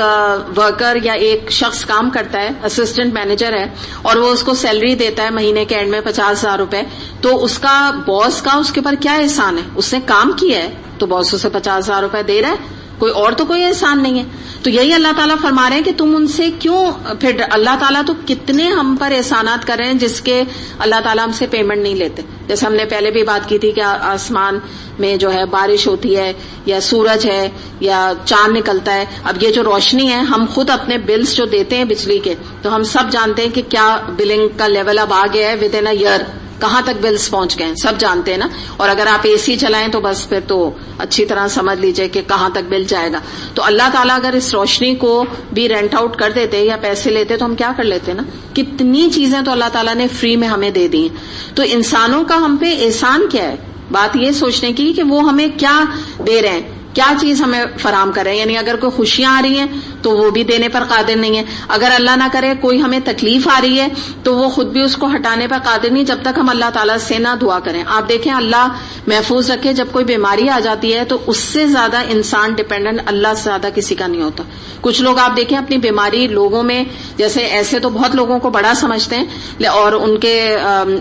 ورکر یا ایک شخص کام کرتا ہے، اسسٹنٹ مینیجر ہے، اور وہ اس کو سیلری دیتا ہے مہینے کے اینڈ میں 50,000 روپے، تو اس کا باس کا اس کے اوپر کیا احسان ہے؟ اس نے کام کیا ہے تو باس اسے 50,000 روپے دے رہا ہے، کوئی اور تو کوئی احسان نہیں ہے۔ تو یہی اللہ تعالیٰ فرما رہے ہیں کہ تم ان سے کیوں، پھر اللہ تعالیٰ تو کتنے ہم پر احسانات کر رہے ہیں جس کے اللہ تعالیٰ ہم سے پیمنٹ نہیں لیتے۔ جیسے ہم نے پہلے بھی بات کی تھی کہ آسمان میں جو ہے بارش ہوتی ہے، یا سورج ہے، یا چاند نکلتا ہے۔ اب یہ جو روشنی ہے، ہم خود اپنے بلز جو دیتے ہیں بجلی کے، تو ہم سب جانتے ہیں کہ کیا بلنگ کا لیول اب آ گیا ہے ود ان اے ایئر، کہاں تک بلز پہنچ گئے ہیں، سب جانتے ہیں نا۔ اور اگر آپ اے سی چلائیں تو بس پھر تو اچھی طرح سمجھ لیجئے کہ کہاں تک بل جائے گا۔ تو اللہ تعالیٰ اگر اس روشنی کو بھی رینٹ آؤٹ کر دیتے یا پیسے لیتے تو ہم کیا کر لیتے نا۔ کتنی چیزیں تو اللہ تعالیٰ نے فری میں ہمیں دے دی ہیں۔ تو انسانوں کا ہم پہ احسان کیا ہے؟ بات یہ سوچنے کی کہ وہ ہمیں کیا دے رہے ہیں، کیا چیز ہمیں فراہم کر رہے ہیں۔ یعنی اگر کوئی خوشیاں آ رہی ہیں تو وہ بھی دینے پر قادر نہیں ہے، اگر اللہ نہ کرے کوئی ہمیں تکلیف آ رہی ہے تو وہ خود بھی اس کو ہٹانے پر قادر نہیں جب تک ہم اللہ تعالیٰ سے نہ دعا کریں۔ آپ دیکھیں اللہ محفوظ رکھے، جب کوئی بیماری آ جاتی ہے تو اس سے زیادہ انسان ڈیپینڈنٹ اللہ سے زیادہ کسی کا نہیں ہوتا۔ کچھ لوگ آپ دیکھیں اپنی بیماری لوگوں میں، جیسے ایسے تو بہت لوگوں کو بڑا سمجھتے ہیں اور ان کے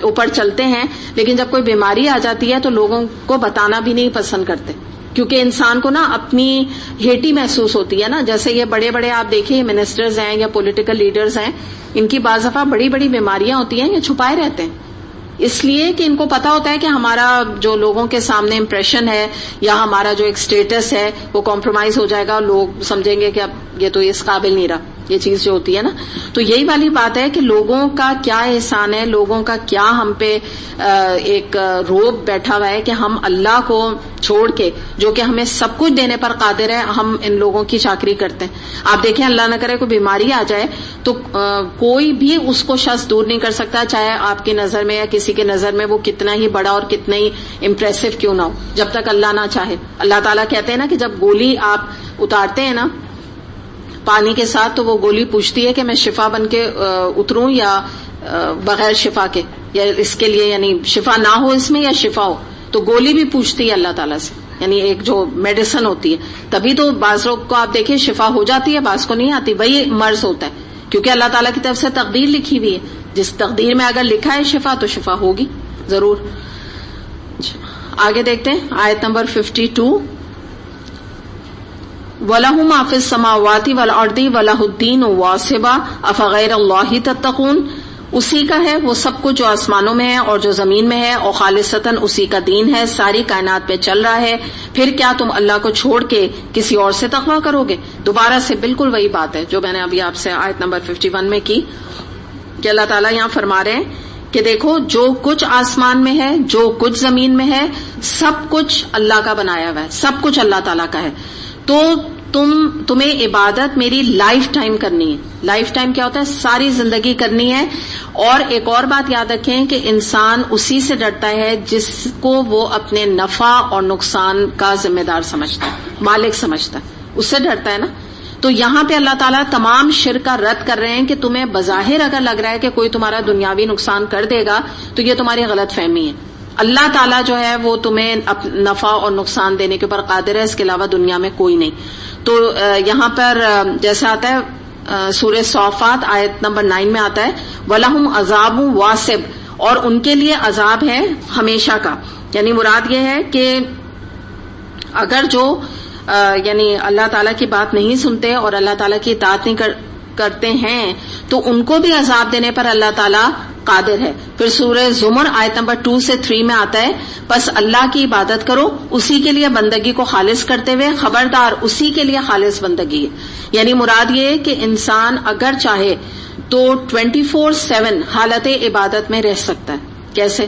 اوپر چلتے ہیں، لیکن جب کوئی بیماری آ جاتی ہے تو لوگوں کو بتانا بھی نہیں پسند کرتے، کیونکہ انسان کو نا اپنی ہیٹی محسوس ہوتی ہے نا۔ جیسے یہ بڑے بڑے آپ دیکھیں منسٹرز ہیں یا پولیٹیکل لیڈرز ہیں، ان کی بعض دفعہ بڑی بڑی بیماریاں ہوتی ہیں، یہ چھپائے رہتے ہیں، اس لیے کہ ان کو پتا ہوتا ہے کہ ہمارا جو لوگوں کے سامنے امپریشن ہے یا ہمارا جو ایک سٹیٹس ہے وہ کمپرومائز ہو جائے گا، لوگ سمجھیں گے کہ اب یہ تو اس قابل نہیں رہا، یہ چیز جو ہوتی ہے نا۔ تو یہی والی بات ہے کہ لوگوں کا کیا احسان ہے، لوگوں کا کیا ہم پہ ایک روب بیٹھا ہوا ہے کہ ہم اللہ کو چھوڑ کے، جو کہ ہمیں سب کچھ دینے پر قادر ہے، ہم ان لوگوں کی چاکری کرتے ہیں۔ آپ دیکھیں اللہ نہ کرے کوئی بیماری آ جائے تو کوئی بھی اس کو شخص دور نہیں کر سکتا، چاہے آپ کی نظر میں یا کسی کی نظر میں وہ کتنا ہی بڑا اور کتنا ہی امپریسو کیوں نہ ہو، جب تک اللہ نہ چاہے۔ اللہ تعالیٰ کہتے ہیں نا کہ جب گولی آپ اتارتے ہیں نا پانی کے ساتھ تو وہ گولی پوچھتی ہے کہ میں شفا بن کے اتروں یا بغیر شفا کے، یا اس کے لیے یعنی شفا نہ ہو اس میں یا شفا ہو، تو گولی بھی پوچھتی ہے اللہ تعالیٰ سے، یعنی ایک جو میڈیسن ہوتی ہے۔ تبھی تو بعض لوگ کو آپ دیکھیں شفا ہو جاتی ہے، بعض کو نہیں آتی، وہی مرض ہوتا ہے، کیونکہ اللہ تعالیٰ کی طرف سے تقدیر لکھی ہوئی ہے، جس تقدیر میں اگر لکھا ہے شفا تو شفا ہوگی ضرور۔ آگے دیکھتے ہیں آیت نمبر 52، وَلَهُ مَا فِي السَّمَاوَاتِ وَالْأَرْضِ وَلَهُ الدِّينُ وَاصِبًا أَفَغَيْرَ اللَّهِ تَتَّقُونَ۔ اسی کا ہے وہ سب کچھ جو آسمانوں میں ہے اور جو زمین میں ہے، اور خالصتاً اسی کا دین ہے، ساری کائنات پہ چل رہا ہے، پھر کیا تم اللہ کو چھوڑ کے کسی اور سے تقویٰ کرو گے؟ دوبارہ سے بالکل وہی بات ہے جو میں نے ابھی آپ سے آیت نمبر 51 میں کی، کہ اللہ تعالیٰ یہاں فرما رہے ہیں کہ دیکھو جو کچھ آسمان میں ہے، جو کچھ زمین میں ہے، سب کچھ اللہ کا بنایا ہوا ہے، سب کچھ اللہ تعالیٰ کا ہے۔ تو تمہیں عبادت میری لائف ٹائم کرنی ہے۔ لائف ٹائم کیا ہوتا ہے؟ ساری زندگی کرنی ہے۔ اور ایک اور بات یاد رکھیں کہ انسان اسی سے ڈرتا ہے جس کو وہ اپنے نفع اور نقصان کا ذمہ دار سمجھتا ہے، مالک سمجھتا ہے، اس سے ڈرتا ہے نا۔ تو یہاں پہ اللہ تعالیٰ تمام شرک کا رد کر رہے ہیں کہ تمہیں بظاہر اگر لگ رہا ہے کہ کوئی تمہارا دنیاوی نقصان کر دے گا تو یہ تمہاری غلط فہمی ہے۔ اللہ تعالیٰ جو ہے وہ تمہیں نفع اور نقصان دینے کے اوپر قادر ہے، اس کے علاوہ دنیا میں کوئی نہیں۔ تو یہاں پر جیسے آتا ہے سورہ صافات آیت نمبر 9 میں آتا ہے وَلَهُمْ عَذَابٌ وَاصِبٌ، اور ان کے لیے عذاب ہے ہمیشہ کا۔ یعنی مراد یہ ہے کہ اگر جو یعنی اللہ تعالیٰ کی بات نہیں سنتے اور اللہ تعالیٰ کی اطاعت نہیں کرتے ہیں تو ان کو بھی عذاب دینے پر اللہ تعالیٰ قادر ہے۔ پھر سورہ زمر آیت نمبر 2 سے 3 میں آتا ہے بس اللہ کی عبادت کرو، اسی کے لیے بندگی کو خالص کرتے ہوئے، خبردار اسی کے لیے خالص بندگی ہے۔ یعنی مراد یہ ہے کہ انسان اگر چاہے تو 24/7 حالت عبادت میں رہ سکتا ہے. کیسے؟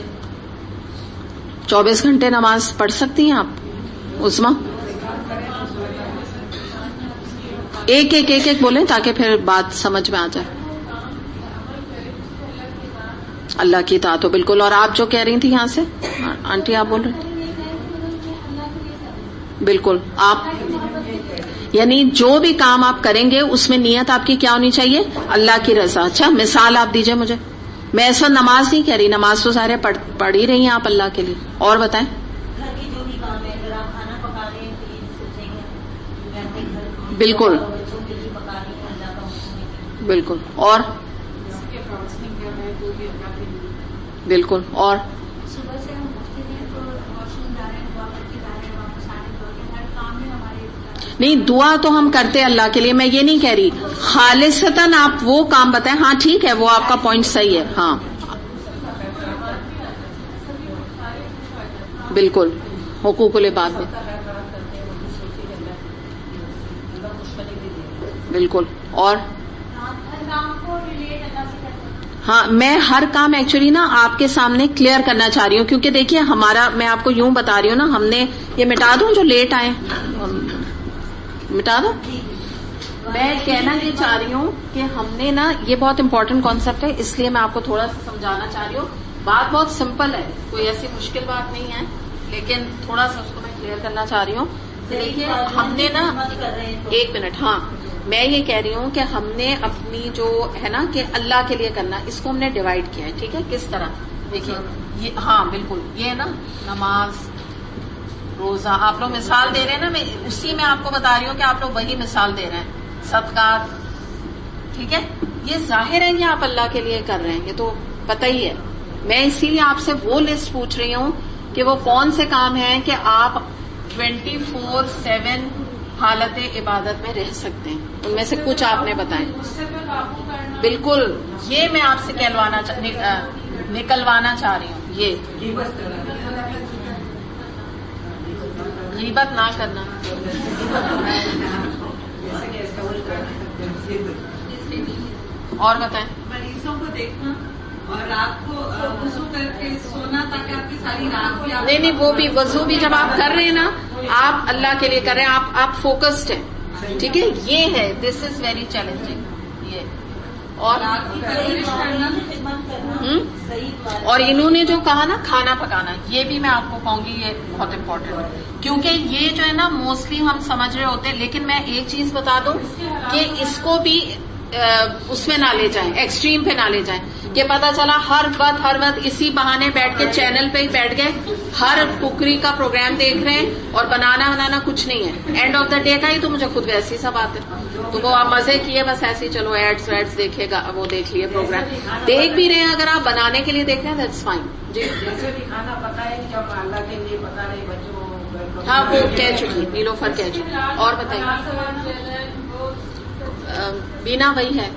24 گھنٹے نماز پڑھ سکتی ہیں آپ عظما؟ ایک بولیں تاکہ پھر بات سمجھ میں آ جائے. اللہ کی اطاعت ہو. بالکل. اور آپ جو کہہ رہی تھی یہاں سے آنٹی آپ بول رہی تھی. بالکل. آپ یعنی جو بھی کام آپ کریں گے اس میں نیت آپ کی کیا ہونی چاہیے؟ اللہ کی رضا. اچھا مثال آپ دیجئے مجھے. میں اس وقت نماز نہیں کہہ رہی، نماز تو ظاہر پڑھ ہی رہی ہیں آپ اللہ کے لیے. اور بتائیں. بالکل بالکل. اور بالکل. اور نہیں، دعا تو ہم کرتے اللہ کے لیے، میں یہ نہیں کہہ رہی خالصتاً آپ وہ کام بتائیں. ہاں ٹھیک ہے، وہ آپ کا پوائنٹ صحیح ہے. ہاں بالکل. حقوق العباد میں بالکل. اور ہاں میں ہر کام ایکچولی نا آپ کے سامنے کلیئر کرنا چاہ رہی ہوں، کیونکہ دیکھیے ہمارا، میں آپ کو یوں بتا رہی ہوں نا، ہم نے یہ مٹا دوں جو لیٹ آئے، مٹا دو. میں کہنا یہ چاہ رہی ہوں کہ ہم نے نا، یہ بہت امپورٹنٹ کانسیپٹ ہے، اس لیے میں آپ کو تھوڑا سا سمجھانا چاہ رہی ہوں. بات بہت سمپل ہے، کوئی ایسی مشکل بات نہیں ہے، لیکن تھوڑا سا اس کو میں کلیئر کرنا چاہ رہی ہوں. دیکھیے ہم نے نا، ایک منٹ. ہاں میں یہ کہہ رہی ہوں کہ ہم نے اپنی جو ہے نا کہ اللہ کے لیے کرنا، اس کو ہم نے ڈیوائڈ کیا ہے. ٹھیک ہے؟ کس طرح؟ دیکھیے یہ، ہاں بالکل، یہ نا نماز، روزہ، آپ لوگ مثال دے رہے ہیں نا، میں اسی میں آپ کو بتا رہی ہوں کہ آپ لوگ وہی مثال دے رہے ہیں. صدقات، ٹھیک ہے، یہ ظاہر ہے کہ آپ اللہ کے لیے کر رہے ہیں، یہ تو پتہ ہی ہے. میں اسی لیے آپ سے وہ لسٹ پوچھ رہی ہوں کہ وہ کون سے کام ہیں کہ آپ 24/7 حالت عبادت میں رہ سکتے ہیں. ان میں سے کچھ آپ نے بتائیں. بالکل، یہ میں آپ سے نکلوانا چاہ رہی ہوں. یہ غیبت نہ کرنا. اور بتائیں. مریضوں کو دیکھنا اور رات کو وضو کر کے سونا تاکہ آپ کی ساری رات بھی. نہیں، وہ بھی وضو بھی جب آپ کر رہے ہیں نا، آپ اللہ کے لیے کر رہے ہیں، آپ فوکسڈ ہیں. ٹھیک ہے، یہ ہے، دس از ویری چیلنجنگ. یہ اور انہوں نے جو کہا نا کھانا پکانا، یہ بھی میں آپ کو کہوں گی یہ بہت امپورٹنٹ ہے، کیونکہ یہ جو ہے نا موسٹلی ہم سمجھ رہے ہوتے ہیں. لیکن میں ایک چیز بتا دوں کہ اس کو بھی اس میں نہ لے جائیں، ایکسٹریم پہ نہ لے جائیں کہ پتہ چلا ہر وقت اسی بہانے بیٹھ کے چینل پہ ہی بیٹھ گئے، ہر کوکری کا پروگرام دیکھ رہے ہیں اور بنانا کچھ نہیں ہے. اینڈ آف دا ڈے کا ہی تو مجھے خود ویسی سب آتے، تو وہ آپ مزے کیے بس ایسے ہی، چلو ایڈس ویڈس دیکھے گا، وہ دیکھ لیے پروگرام. دیکھ بھی رہے ہیں اگر آپ بنانے کے لیے دیکھ رہے ہیں دیٹس فائن. جی جیسے بھی کھانا پکائے جب اللہ کے لیے پکا رہے بچوں. ہاں وہ کہہ چکی، نیلوفر کہہ چکی. اور بتائیے. بینا وہی ہے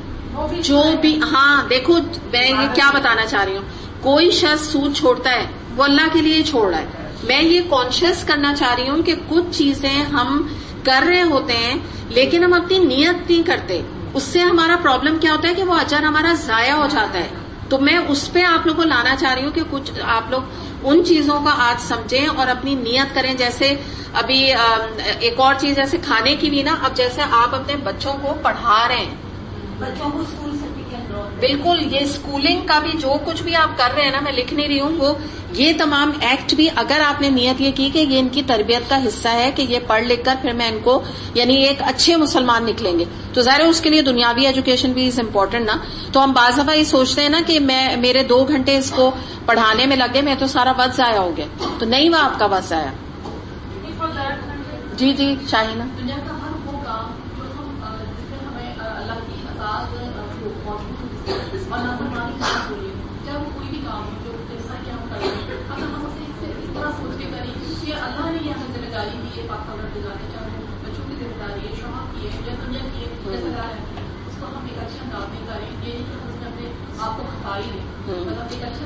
جو بھی. ہاں دیکھو میں یہ کیا بتانا چاہ رہی ہوں، کوئی شخص سود چھوڑتا ہے وہ اللہ کے لیے ہی چھوڑ رہا ہے. میں یہ کانشیس کرنا چاہ رہی ہوں کہ کچھ چیزیں ہم کر رہے ہوتے ہیں لیکن ہم اپنی نیت نہیں کرتے، اس سے ہمارا پرابلم کیا ہوتا ہے کہ وہ اجر ہمارا ضائع ہو جاتا ہے. تو میں اس پہ آپ لوگوں کو لانا چاہ رہی ہوں کہ کچھ آپ لوگ ان چیزوں کا آج سمجھیں اور اپنی نیت کریں. جیسے ابھی ایک اور چیز جیسے کھانے کی بھی نا، اب جیسے آپ اپنے بچوں کو پڑھا رہے ہیں، بچوں کو اسکول سے بالکل یہ اسکولنگ کا بھی جو کچھ بھی آپ کر رہے ہیں نا، میں لکھ نہیں رہی ہوں، وہ یہ تمام ایکٹ بھی اگر آپ نے نیت یہ کی کہ یہ ان کی تربیت کا حصہ ہے کہ یہ پڑھ لکھ کر پھر میں ان کو یعنی ایک اچھے مسلمان نکلیں گے، تو ظاہر ہے اس کے لیے دنیاوی ایجوکیشن بھی از امپورٹنٹ نا. تو ہم بعض دفعہ یہ سوچتے ہیں نا کہ میرے 2 گھنٹے اس کو پڑھانے میں لگے، میں تو سارا وقت ضائع ہو گیا، تو نہیں وہ آپ کا وقت ضائع. جی جی شاہینہ.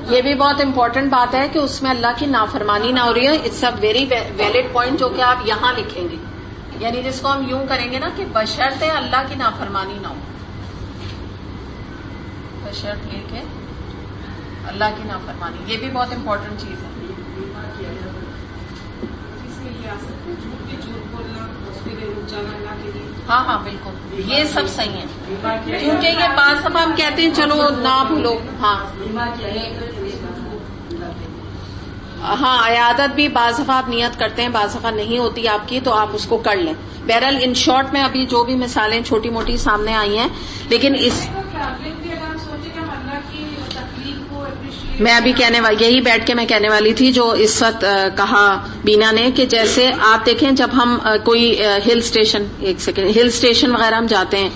یہ بھی بہت امپورٹنٹ بات ہے کہ اس میں اللہ کی نافرمانی نہ ہو رہی ہے. It's a very valid point جو کہ آپ یہاں لکھیں گے، یعنی جس کو ہم یوں کریں گے نا کہ بشرطے اللہ کی نافرمانی نہ ہو. شرط یہ کہ اللہ کی نافرمانی، یہ بھی بہت امپورٹنٹ چیز ہے. ہاں ہاں بالکل، یہ سب صحیح ہے، کیونکہ یہ بعض دفعہ ہم کہتے ہیں چلو نہ بھولو. ہاں عیادت بھی بعض دفعہ آپ نیت کرتے ہیں، بعض دفعہ نہیں ہوتی آپ کی، تو آپ اس کو کر لیں. بہرحال ان شارٹ میں ابھی جو بھی مثالیں چھوٹی موٹی سامنے آئی ہیں، لیکن اس میں ابھی یہی بیٹھ کے میں کہنے والی تھی جو اس وقت کہا بینا نے، کہ جیسے آپ دیکھیں جب ہم کوئی ہل اسٹیشن وغیرہ ہم جاتے ہیں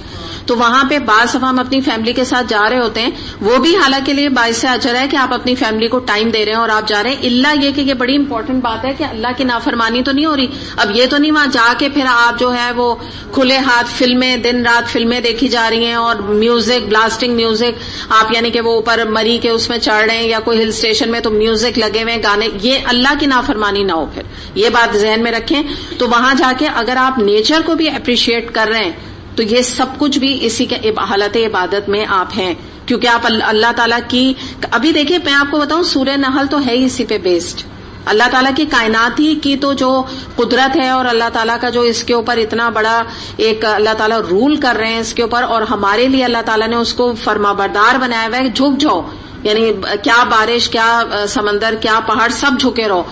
تو وہاں پہ بعض دفعہ ہم اپنی فیملی کے ساتھ جا رہے ہوتے ہیں، وہ بھی حالانکہ لیے باعث اجر ہے کہ آپ اپنی فیملی کو ٹائم دے رہے ہیں اور آپ جا رہے ہیں، الا یہ کہ یہ بڑی امپورٹنٹ بات ہے کہ اللہ کی نافرمانی تو نہیں ہو رہی. اب یہ تو نہیں وہاں جا کے پھر آپ جو ہے وہ کھلے ہاتھ فلمیں دن رات فلمیں دیکھی جا رہی ہیں اور میوزک بلاسٹنگ میوزک آپ یعنی کہ وہ اوپر مری کے اس میں چڑھ رہے ہیں یا کوئی ہل اسٹیشن میں تو میوزک لگے ہوئے گانے، یہ اللہ کی نافرمانی نہ ہو. پھر یہ بات ذہن میں رکھیں. تو وہاں جا کے اگر آپ نیچر کو بھی اپریشیٹ کر رہے ہیں تو یہ سب کچھ بھی اسی کے حالت عبادت میں آپ ہیں، کیونکہ آپ اللہ تعالیٰ کی ابھی دیکھیں میں آپ کو بتاؤں سورہ نحل تو ہے ہی اسی پہ بیسڈ. اللہ تعالیٰ کی کائنات ہی کی تو جو قدرت ہے اور اللہ تعالیٰ کا جو اس کے اوپر اتنا بڑا ایک اللہ تعالیٰ رول کر رہے ہیں اس کے اوپر، اور ہمارے لیے اللہ تعالیٰ نے اس کو فرما بردار بنایا ہوا ہے. جھک جاؤ، یعنی کیا بارش کیا سمندر کیا پہاڑ سب جھکے رہو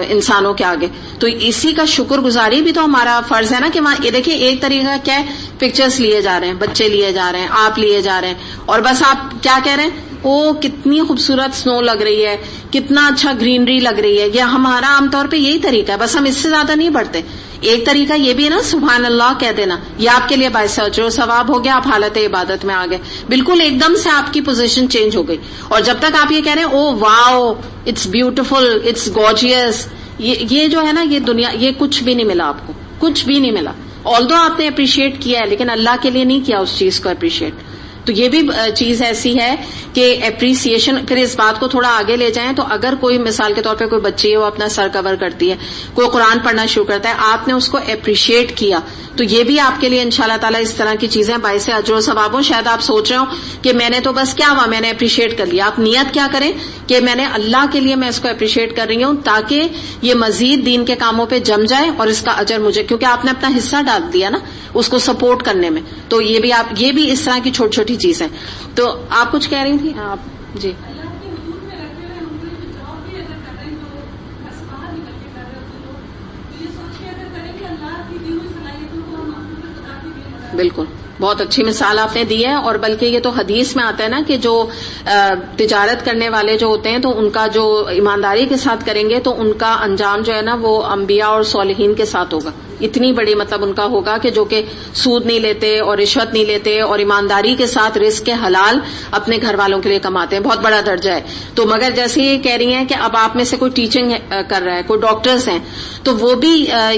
انسانوں کے آگے. تو اسی کا شکر گزاری بھی تو ہمارا فرض ہے نا کہ وہاں یہ دیکھیں ایک طریقہ کیا ہے، پکچرز لیے جا رہے ہیں، بچے لیے جا رہے ہیں، آپ لیے جا رہے ہیں، اور بس آپ کیا کہہ رہے ہیں، او کتنی خوبصورت سنو لگ رہی ہے، کتنا اچھا گرینری لگ رہی ہے. یہ ہمارا عام طور پہ یہی طریقہ ہے، بس ہم اس سے زیادہ نہیں بڑھتے. ایک طریقہ یہ بھی ہے نا سبحان اللہ کہہ دینا، یہ آپ کے لیے باعث اجر و ثواب ہو گیا، آپ حالت عبادت میں آ گئے، بالکل ایک دم سے آپ کی پوزیشن چینج ہو گئی. اور جب تک آپ یہ کہہ رہے ہیں او واو اٹس بیوٹیفل اٹس گارجیس، یہ جو ہے نا یہ دنیا یہ کچھ بھی نہیں ملا آپ کو، کچھ بھی نہیں ملا. آلدو آپ نے اپریشیٹ کیا ہے لیکن اللہ کے لیے نہیں کیا اس چیز کو اپریشیٹ. تو یہ بھی چیز ایسی ہے کہ اپریسیشن. پھر اس بات کو تھوڑا آگے لے جائیں تو اگر کوئی مثال کے طور پہ کوئی بچی ہے وہ اپنا سر کور کرتی ہے، کوئی قرآن پڑھنا شروع کرتا ہے، آپ نے اس کو اپریشیٹ کیا، تو یہ بھی آپ کے لیے انشاءاللہ تعالیٰ اس طرح کی چیزیں باعث اجر و ثواب ہوں. شاید آپ سوچ رہے ہو کہ میں نے تو بس کیا ہوا میں نے اپریشیٹ کر لیا. آپ نیت کیا کریں کہ میں نے اللہ کے لیے میں اس کو اپریشیٹ کر رہی ہوں تاکہ یہ مزید دین کے کاموں پہ جم جائے اور اس کا اجر مجھے، کیونکہ آپ نے اپنا حصہ ڈال دیا نا اس کو سپورٹ کرنے میں. تو یہ بھی اس طرح کی چھوٹی چھوٹی چیزیں. تو آپ کچھ کہہ رہی تھیں آپ جی. بالکل بہت اچھی مثال آپ نے دی ہے، اور بلکہ یہ تو حدیث میں آتا ہے نا کہ جو تجارت کرنے والے جو ہوتے ہیں تو ان کا جو ایمانداری کے ساتھ کریں گے تو ان کا انجام جو ہے نا وہ انبیاء اور صالحین کے ساتھ ہوگا. اتنی بڑی مطلب ان کا ہوگا کہ جو کہ سود نہیں لیتے اور رشوت نہیں لیتے اور ایمانداری کے ساتھ رزق کے حلال اپنے گھر والوں کے لیے کماتے ہیں. بہت بڑا درجہ ہے. تو مگر جیسے یہ کہہ رہی ہیں کہ اب آپ میں سے کوئی ٹیچنگ کر رہا ہے، کوئی ڈاکٹرز ہیں، تو وہ بھی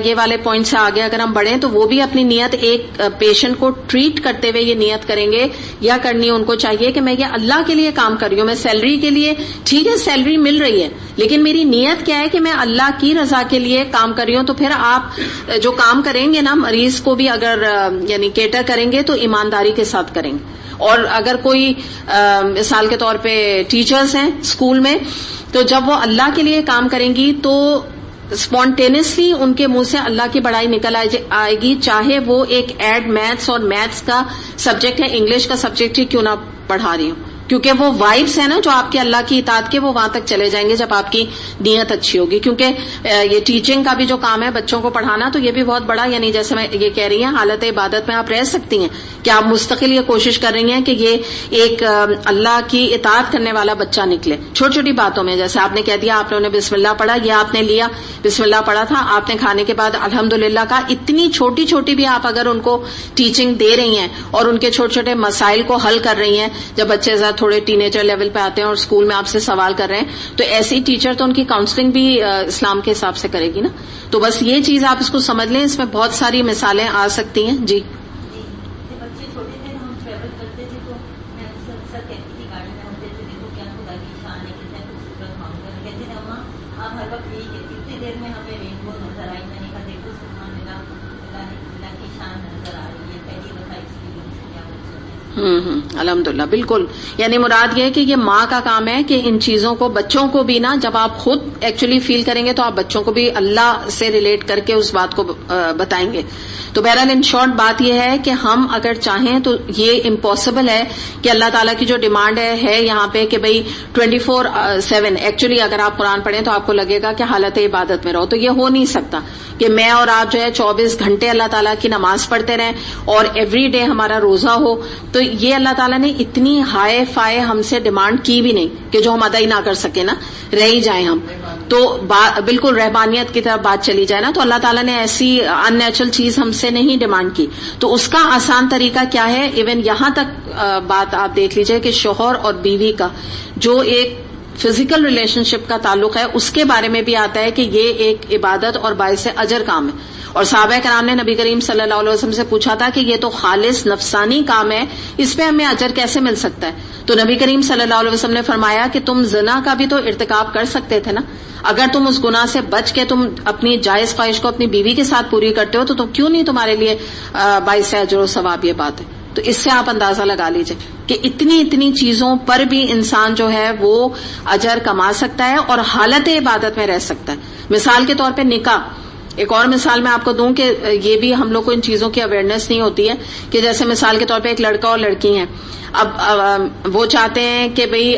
یہ والے پوائنٹ سے آگے اگر ہم بڑھیں تو وہ بھی اپنی نیت ایک پیشنٹ کو ٹریٹ کرتے ہوئے یہ نیت کریں گے یا کرنی ان کو چاہیے کہ میں یہ اللہ کے لیے کام کر رہی ہوں، میں سیلری کے لیے ٹھیک ہے سیلری مل رہی ہے لیکن میری نیت کیا ہے کہ میں اللہ کی رضا کے لیے کام کر رہی ہوں. تو پھر آپ جو کام کریں گے نا مریض کو بھی اگر یعنی کیٹر کریں گے تو ایمانداری کے ساتھ کریں گے. اور اگر کوئی مثال کے طور پہ ٹیچرز ہیں اسکول میں تو جب وہ اللہ کے لیے کام کریں گی تو اسپونٹینسلی ان کے منہ سے اللہ کی بڑائی نکل آئے گی، چاہے وہ ایک ایڈ میتھس اور میتھس کا سبجیکٹ ہے، انگلش کا سبجیکٹ ہی کیوں نہ پڑھا رہی ہوں، کیونکہ وہ وائبس ہیں نا جو آپ کے اللہ کی اطاعت کے وہ وہاں تک چلے جائیں گے جب آپ کی نیت اچھی ہوگی. کیونکہ یہ ٹیچنگ کا بھی جو کام ہے بچوں کو پڑھانا تو یہ بھی بہت بڑا، یعنی جیسے میں یہ کہہ رہی ہیں حالت عبادت میں آپ رہ سکتی ہیں کہ آپ مستقل یہ کوشش کر رہی ہیں کہ یہ ایک اللہ کی اطاعت کرنے والا بچہ نکلے. چھوٹی چھوٹی باتوں میں جیسے آپ نے کہہ دیا آپ نے انہیں بسم اللہ پڑھا، یہ آپ نے لیا بسم اللہ پڑھا تھا، آپ نے کھانے کے بعد الحمدللہ کا، اتنی چھوٹی چھوٹی بھی آپ اگر ان کو ٹیچنگ دے رہی ہیں اور ان کے چھوٹے چھوٹے مسائل کو حل کر رہی ہیں جب بچے تھوڑے ٹینیجر لیول پہ آتے ہیں اور اسکول میں آپ سے سوال کر رہے ہیں تو ایسی ٹیچر تو ان کی کاؤنسلنگ بھی اسلام کے حساب سے کرے گی نا. تو بس یہ چیز آپ اس کو سمجھ لیں، اس میں بہت ساری مثالیں آ سکتی ہیں. جی بچے چھوٹے تھے ہم ٹریول کرتے تھے تو میں اکثر کہتی تھی گاڑی میں ہوتے تھے دیکھو کیا خدا کی شان ہے کتنا خوبصورت مانگا کہتے تھے اماں آپ ہر وقت یہی کہتی اتنی دیر میں ہمیں رینبو نظر آئی، میں نے کہا دیکھو سبحان اللہ اللہ کی شان نظر آ رہی ہے. پہلی دفعہ ایکسپیرینس کیا بچوں نے. الحمدللہ بالکل. یعنی مراد یہ ہے کہ یہ ماں کا کام ہے کہ ان چیزوں کو بچوں کو بھی نا جب آپ خود ایکچولی فیل کریں گے تو آپ بچوں کو بھی اللہ سے ریلیٹ کر کے اس بات کو بتائیں گے. تو بہرحال ان شارٹ بات یہ ہے کہ ہم اگر چاہیں تو یہ امپاسبل ہے کہ اللہ تعالیٰ کی جو ڈیمانڈ ہے یہاں پہ کہ بھئی 24/7 ایکچولی اگر آپ قرآن پڑھیں تو آپ کو لگے گا کہ حالت عبادت میں رہو, تو یہ ہو نہیں سکتا کہ میں اور آپ جو ہے 24 گھنٹے اللہ تعالیٰ کی نماز پڑھتے رہیں اور ایوری ڈے ہمارا روزہ ہو. تو یہ اللہ تعالیٰ نے اتنی ہائی فائی ہم سے ڈیمانڈ کی بھی نہیں کہ جو ہم ادا ہی نہ کر سکیں نا, رہ ہی جائیں ہم. تو بالکل رہبانیت کی طرف بات چلی جائے نا, تو اللہ تعالیٰ نے ایسی ان نیچرل چیز ہم سے نہیں ڈیمانڈ کی. تو اس کا آسان طریقہ کیا ہے؟ ایون یہاں تک بات آپ دیکھ لیجئے کہ شوہر اور بیوی کا جو ایک فزیکل ریلیشن شپ کا تعلق ہے اس کے بارے میں بھی آتا ہے کہ یہ ایک عبادت اور باعث اجر کام ہے. اور صحابہ کرام نے نبی کریم صلی اللہ علیہ وسلم سے پوچھا تھا کہ یہ تو خالص نفسانی کام ہے, اس پہ ہمیں اجر کیسے مل سکتا ہے؟ تو نبی کریم صلی اللہ علیہ وسلم نے فرمایا کہ تم زنا کا بھی تو ارتکاب کر سکتے تھے نا. اگر تم اس گناہ سے بچ کے تم اپنی جائز خواہش کو اپنی بیوی کے ساتھ پوری کرتے ہو تو کیوں نہیں تمہارے لیے باعث اجر و ثواب یہ بات ہے. تو اس سے آپ اندازہ لگا لیجئے کہ اتنی چیزوں پر بھی انسان جو ہے وہ اجر کما سکتا ہے اور حالت عبادت میں رہ سکتا ہے. مثال کے طور پہ نکاح, ایک اور مثال میں آپ کو دوں کہ یہ بھی ہم لوگ کو ان چیزوں کی اویئرنیس نہیں ہوتی ہے کہ جیسے مثال کے طور پہ ایک لڑکا اور لڑکی ہیں, اب وہ چاہتے ہیں کہ بھئی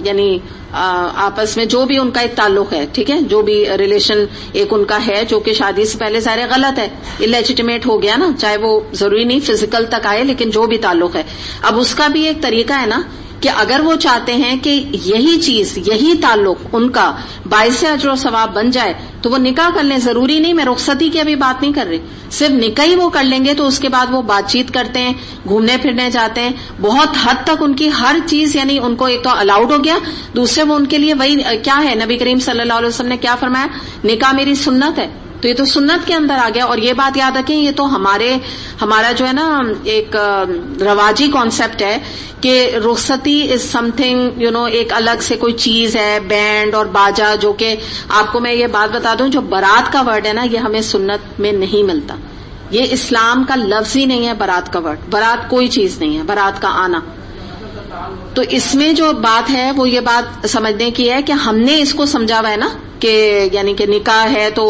یعنی آپس میں جو بھی ان کا ایک تعلق ہے, ٹھیک ہے, جو بھی ریلیشن ایک ان کا ہے جو کہ شادی سے پہلے ظاہر غلط ہے, الیجیٹیمیٹ ہو گیا نا, چاہے وہ ضروری نہیں فزیکل تک آئے لیکن جو بھی تعلق ہے. اب اس کا بھی ایک طریقہ ہے نا کہ اگر وہ چاہتے ہیں کہ یہی چیز یہی تعلق ان کا باعث اجر و ثواب بن جائے تو وہ نکاح کر لیں. ضروری نہیں, میں رخصتی کی ابھی بات نہیں کر رہی, صرف نکاح ہی وہ کر لیں گے تو اس کے بعد وہ بات چیت کرتے ہیں, گھومنے پھرنے جاتے ہیں, بہت حد تک ان کی ہر چیز یعنی ان کو ایک تو الاؤڈ ہو گیا, دوسرے وہ ان کے لیے وہی کیا ہے, نبی کریم صلی اللہ علیہ وسلم نے کیا فرمایا, نکاح میری سنت ہے. تو یہ تو سنت کے اندر آ گیا. اور یہ بات یاد رکھیں, یہ تو ہمارا جو ہے نا ایک رواجی کانسیپٹ ہے کہ رخصتی از سم تھنگ ایک الگ سے کوئی چیز ہے, بینڈ اور باجا, جو کہ آپ کو میں یہ بات بتا دوں جو بارات کا ورڈ ہے نا یہ ہمیں سنت میں نہیں ملتا. یہ اسلام کا لفظ ہی نہیں ہے بارات کا ورڈ. بارات کوئی چیز نہیں ہے, بارات کا آنا. تو اس میں جو بات ہے وہ یہ بات سمجھنے کی ہے کہ ہم نے اس کو سمجھا ہوا ہے نا کہ یعنی کہ نکاح ہے تو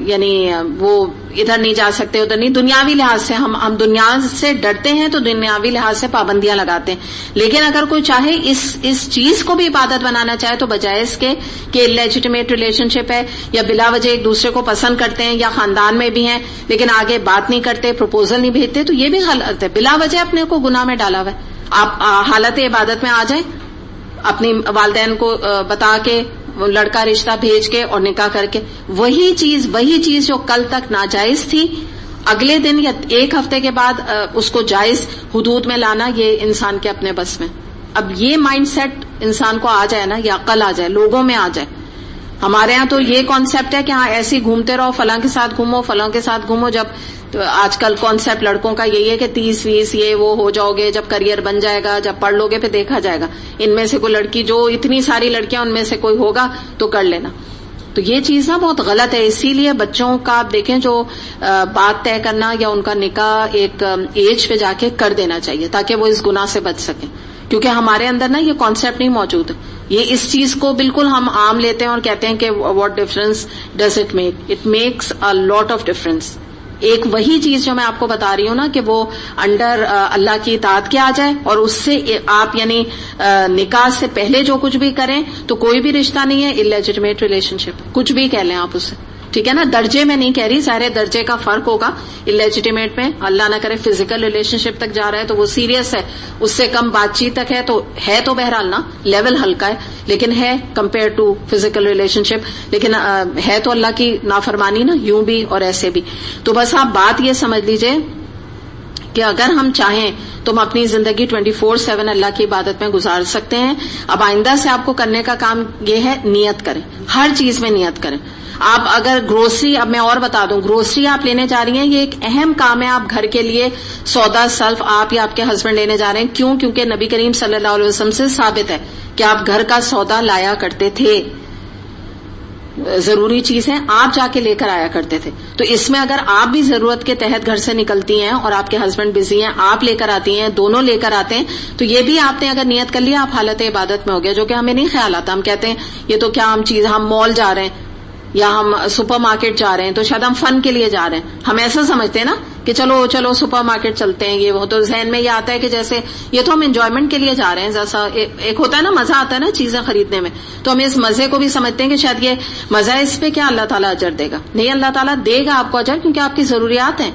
یعنی وہ ادھر نہیں جا سکتے ادھر نہیں, دنیاوی لحاظ سے ہم دنیا سے ڈرتے ہیں تو دنیاوی لحاظ سے پابندیاں لگاتے ہیں. لیکن اگر کوئی چاہے اس چیز کو بھی عبادت بنانا چاہے تو بجائے اس کے کہ لیجیٹیمیٹ ریلیشن شپ ہے یا بلا وجہ ایک دوسرے کو پسند کرتے ہیں یا خاندان میں بھی ہیں لیکن آگے بات نہیں کرتے, پروپوزل نہیں بھیجتے, تو یہ بھی غلط ہے. بلا وجہ اپنے کو گناہ میں ڈالا ہوا ہے. آپ حالت عبادت میں آ جائیں, اپنی والدین کو بتا کے لڑکا رشتہ بھیج کے اور نکاح کر کے, وہی چیز جو کل تک ناجائز تھی اگلے دن یا ایک ہفتے کے بعد اس کو جائز حدود میں لانا یہ انسان کے اپنے بس میں. اب یہ مائنڈ سیٹ انسان کو آ جائے نا, یہ عقل آ جائے, لوگوں میں آ جائے. ہمارے ہاں تو یہ کانسیپٹ ہے کہ ہاں ایسے ہی گھومتے رہو, فلاں کے ساتھ گھومو, فلاں کے ساتھ گھومو. جب تو آج کل کانسیپٹ لڑکوں کا یہی ہے کہ 30-20 یہ وہ ہو جاؤ گے, جب کریئر بن جائے گا, جب پڑھ لو گے پھر دیکھا جائے گا, ان میں سے کوئی لڑکی, جو اتنی ساری لڑکیاں ان میں سے کوئی ہوگا تو کر لینا. تو یہ چیز نا بہت غلط ہے. اسی لیے بچوں کا آپ دیکھیں جو بات طے کرنا یا ان کا نکاح ایک ایج پہ جا کے کر دینا چاہیے تاکہ وہ اس گناہ سے بچ سکیں, کیونکہ ہمارے اندر نا یہ کانسیپٹ نہیں موجود ہے. یہ اس چیز کو بالکل ہم عام لیتے ہیں اور کہتے ہیں کہ what difference does it make, it makes a lot of difference. ایک وہی چیز جو میں آپ کو بتا رہی ہوں نا کہ وہ انڈر اللہ کی اطاعت کے آ جائے اور اس سے آپ یعنی نکاح سے پہلے جو کچھ بھی کریں تو کوئی بھی رشتہ نہیں ہے, الیجیٹیمیٹ ریلیشن شپ, کچھ بھی کہہ لیں آپ اسے, ٹھیک ہے نا. درجے میں نہیں کہہ رہی, ظاہر درجے کا فرق ہوگا. الیجیٹیمیٹ میں اللہ نہ کرے فزیکل ریلیشن شپ تک جا رہا ہے تو وہ سیریس ہے, اس سے کم بات چیت تک ہے تو بہرحال نا لیول ہلکا ہے لیکن ہے کمپیئر ٹو فزیکل ریلیشن شپ, لیکن ہے تو اللہ کی نافرمانی نا, یوں بھی اور ایسے بھی. تو بس آپ بات یہ سمجھ لیجئے کہ اگر ہم چاہیں تو ہم اپنی زندگی 24/7 اللہ کی عبادت میں گزار سکتے ہیں. اب آئندہ سے آپ کو کرنے کا کام یہ ہے, نیت کریں, ہر چیز میں نیت کریں. آپ اگر گروسری, اب میں اور بتا دوں, گروسری آپ لینے جا رہی ہیں, یہ ایک اہم کام ہے. آپ گھر کے لیے سودا سلف آپ یا آپ کے ہسبینڈ لینے جا رہے ہیں, کیوں؟ کیونکہ نبی کریم صلی اللہ علیہ وسلم سے ثابت ہے کہ آپ گھر کا سودا لایا کرتے تھے. ضروری چیز ہے آپ جا کے لے کر آیا کرتے تھے. تو اس میں اگر آپ بھی ضرورت کے تحت گھر سے نکلتی ہیں اور آپ کے ہسبینڈ بزی ہیں, آپ لے کر آتی ہیں, دونوں لے کر آتے ہیں, تو یہ بھی آپ نے اگر نیت کر لیا آپ حالت عبادت میں ہو گیا, جو کہ ہمیں نہیں خیال آتا. ہم کہتے ہیں یہ تو کیا ہم مال جا رہے ہیں یا ہم سپر مارکیٹ جا رہے ہیں تو شاید ہم فن کے لیے جا رہے ہیں, ہم ایسا سمجھتے ہیں نا کہ چلو سپر مارکیٹ چلتے ہیں, یہ وہ تو ذہن میں یہ آتا ہے کہ جیسے یہ تو ہم انجوائمنٹ کے لیے جا رہے ہیں. جیسا ایک ہوتا ہے نا مزہ آتا ہے نا چیزیں خریدنے میں, تو ہم اس مزے کو بھی سمجھتے ہیں کہ شاید یہ مزہ ہے, اس پہ کیا اللہ تعالیٰ اجر دے گا. نہیں, اللہ تعالیٰ دے گا آپ کو اجر, کیونکہ آپ کی ضروریات ہیں,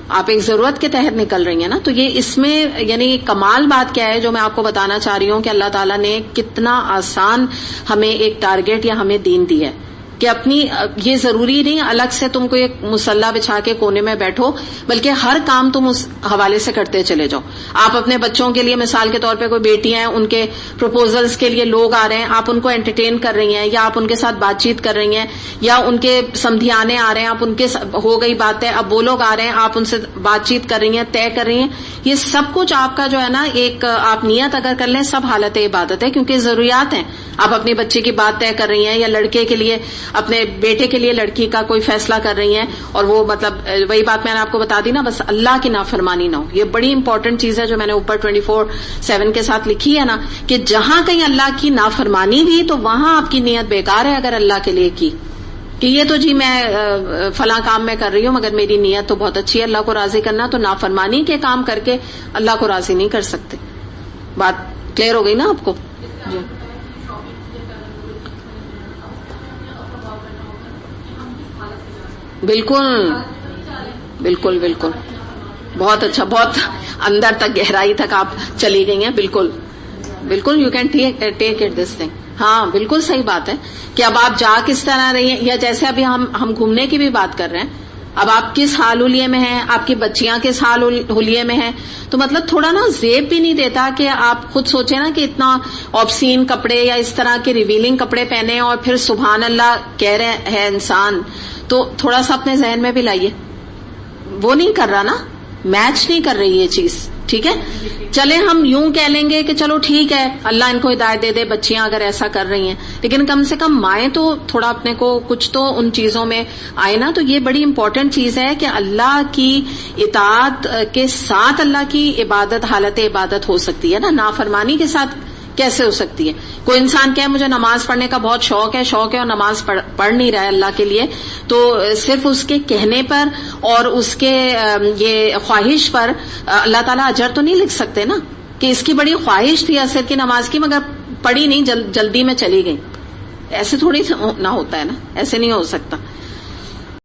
آپ ایک ضرورت کے تحت نکل رہی ہیں نا. تو یہ اس میں یعنی کمال بات کیا ہے جو میں آپ کو بتانا چاہ رہی ہوں کہ اللہ تعالیٰ نے کتنا آسان ہمیں ایک ٹارگٹ یا ہمیں دین دیا ہے کہ اپنی یہ ضروری نہیں الگ سے تم کو ایک مصلح بچھا کے کونے میں بیٹھو, بلکہ ہر کام تم اس حوالے سے کرتے چلے جاؤ. آپ اپنے بچوں کے لیے مثال کے طور پہ کوئی بیٹیاں ہیں, ان کے پروپوزلز کے لیے لوگ آ رہے ہیں, آپ ان کو انٹرٹین کر رہی ہیں یا آپ ان کے ساتھ بات چیت کر رہی ہیں, یا ان کے سمدھیانے آ رہے ہیں, آپ ان کے ہو گئی باتیں, اب وہ لوگ آ رہے ہیں, آپ ان سے بات چیت کر رہی ہیں, طے کر رہی ہیں. یہ سب کچھ آپ کا جو ہے نا ایک آپ نیت اگر کر لیں سب حالت عبادت ہے, کیونکہ ضروریات ہیں. آپ اپنے بچے کی بات طے کر رہی ہیں یا لڑکے کے لیے اپنے بیٹے کے لیے لڑکی کا کوئی فیصلہ کر رہی ہیں, اور وہ مطلب وہی بات میں نے آپ کو بتا دی نا, بس اللہ کی نافرمانی نہ ہو. یہ بڑی امپورٹنٹ چیز ہے جو میں نے اوپر 24/7 کے ساتھ لکھی ہے نا, کہ جہاں کہیں اللہ کی نافرمانی بھی تو وہاں آپ کی نیت بیکار ہے اگر اللہ کے لیے کی, کہ یہ تو جی میں فلاں کام میں کر رہی ہوں مگر میری نیت تو بہت اچھی ہے اللہ کو راضی کرنا, تو نافرمانی کے کام کر کے اللہ کو راضی نہیں کر سکتے. بات کلیئر ہو گئی نا آپ کو؟ جی بالکل بالکل بالکل, بہت اچھا, بہت اندر تک گہرائی تک آپ چلی گئی ہیں. بالکل بالکل, you can take it this thing. ہاں بالکل صحیح بات ہے کہ اب آپ جا کس طرح رہی ہیں, یا جیسے ابھی ہم گھومنے کی بھی بات کر رہے ہیں, اب آپ کس حال حلیے میں ہیں, آپ کی بچیاں کس حال حلیے میں ہیں, تو مطلب تھوڑا نا زیب بھی نہیں دیتا کہ آپ خود سوچیں نا کہ اتنا آبسین کپڑے یا اس طرح کے ریویلنگ کپڑے پہنے اور پھر سبحان اللہ کہہ رہے ہیں انسان, تو تھوڑا سا اپنے ذہن میں بھی لائیے. وہ نہیں کر رہا نا, میچ نہیں کر رہی یہ چیز. ٹھیک ہے, چلے ہم یوں کہہ لیں گے کہ چلو ٹھیک ہے اللہ ان کو ہدایت دے دے, بچیاں اگر ایسا کر رہی ہیں, لیکن کم سے کم مائیں تو تھوڑا اپنے کو کچھ تو ان چیزوں میں آئے نا. تو یہ بڑی امپورٹنٹ چیز ہے کہ اللہ کی اطاعت کے ساتھ اللہ کی عبادت حالت عبادت ہو سکتی ہے نا, نافرمانی کے ساتھ کیسے ہو سکتی ہے؟ کوئی انسان کہے مجھے نماز پڑھنے کا بہت شوق ہے اور نماز پڑھ نہیں رہا ہے اللہ کے لیے, تو صرف اس کے کہنے پر اور اس کے یہ خواہش پر اللہ تعالیٰ اجر تو نہیں لکھ سکتے نا, کہ اس کی بڑی خواہش تھی عصر کی نماز کی مگر پڑھی نہیں, جلدی میں چلی گئی. ایسے تھوڑی نہ ہوتا ہے نا, ایسے نہیں ہو سکتا.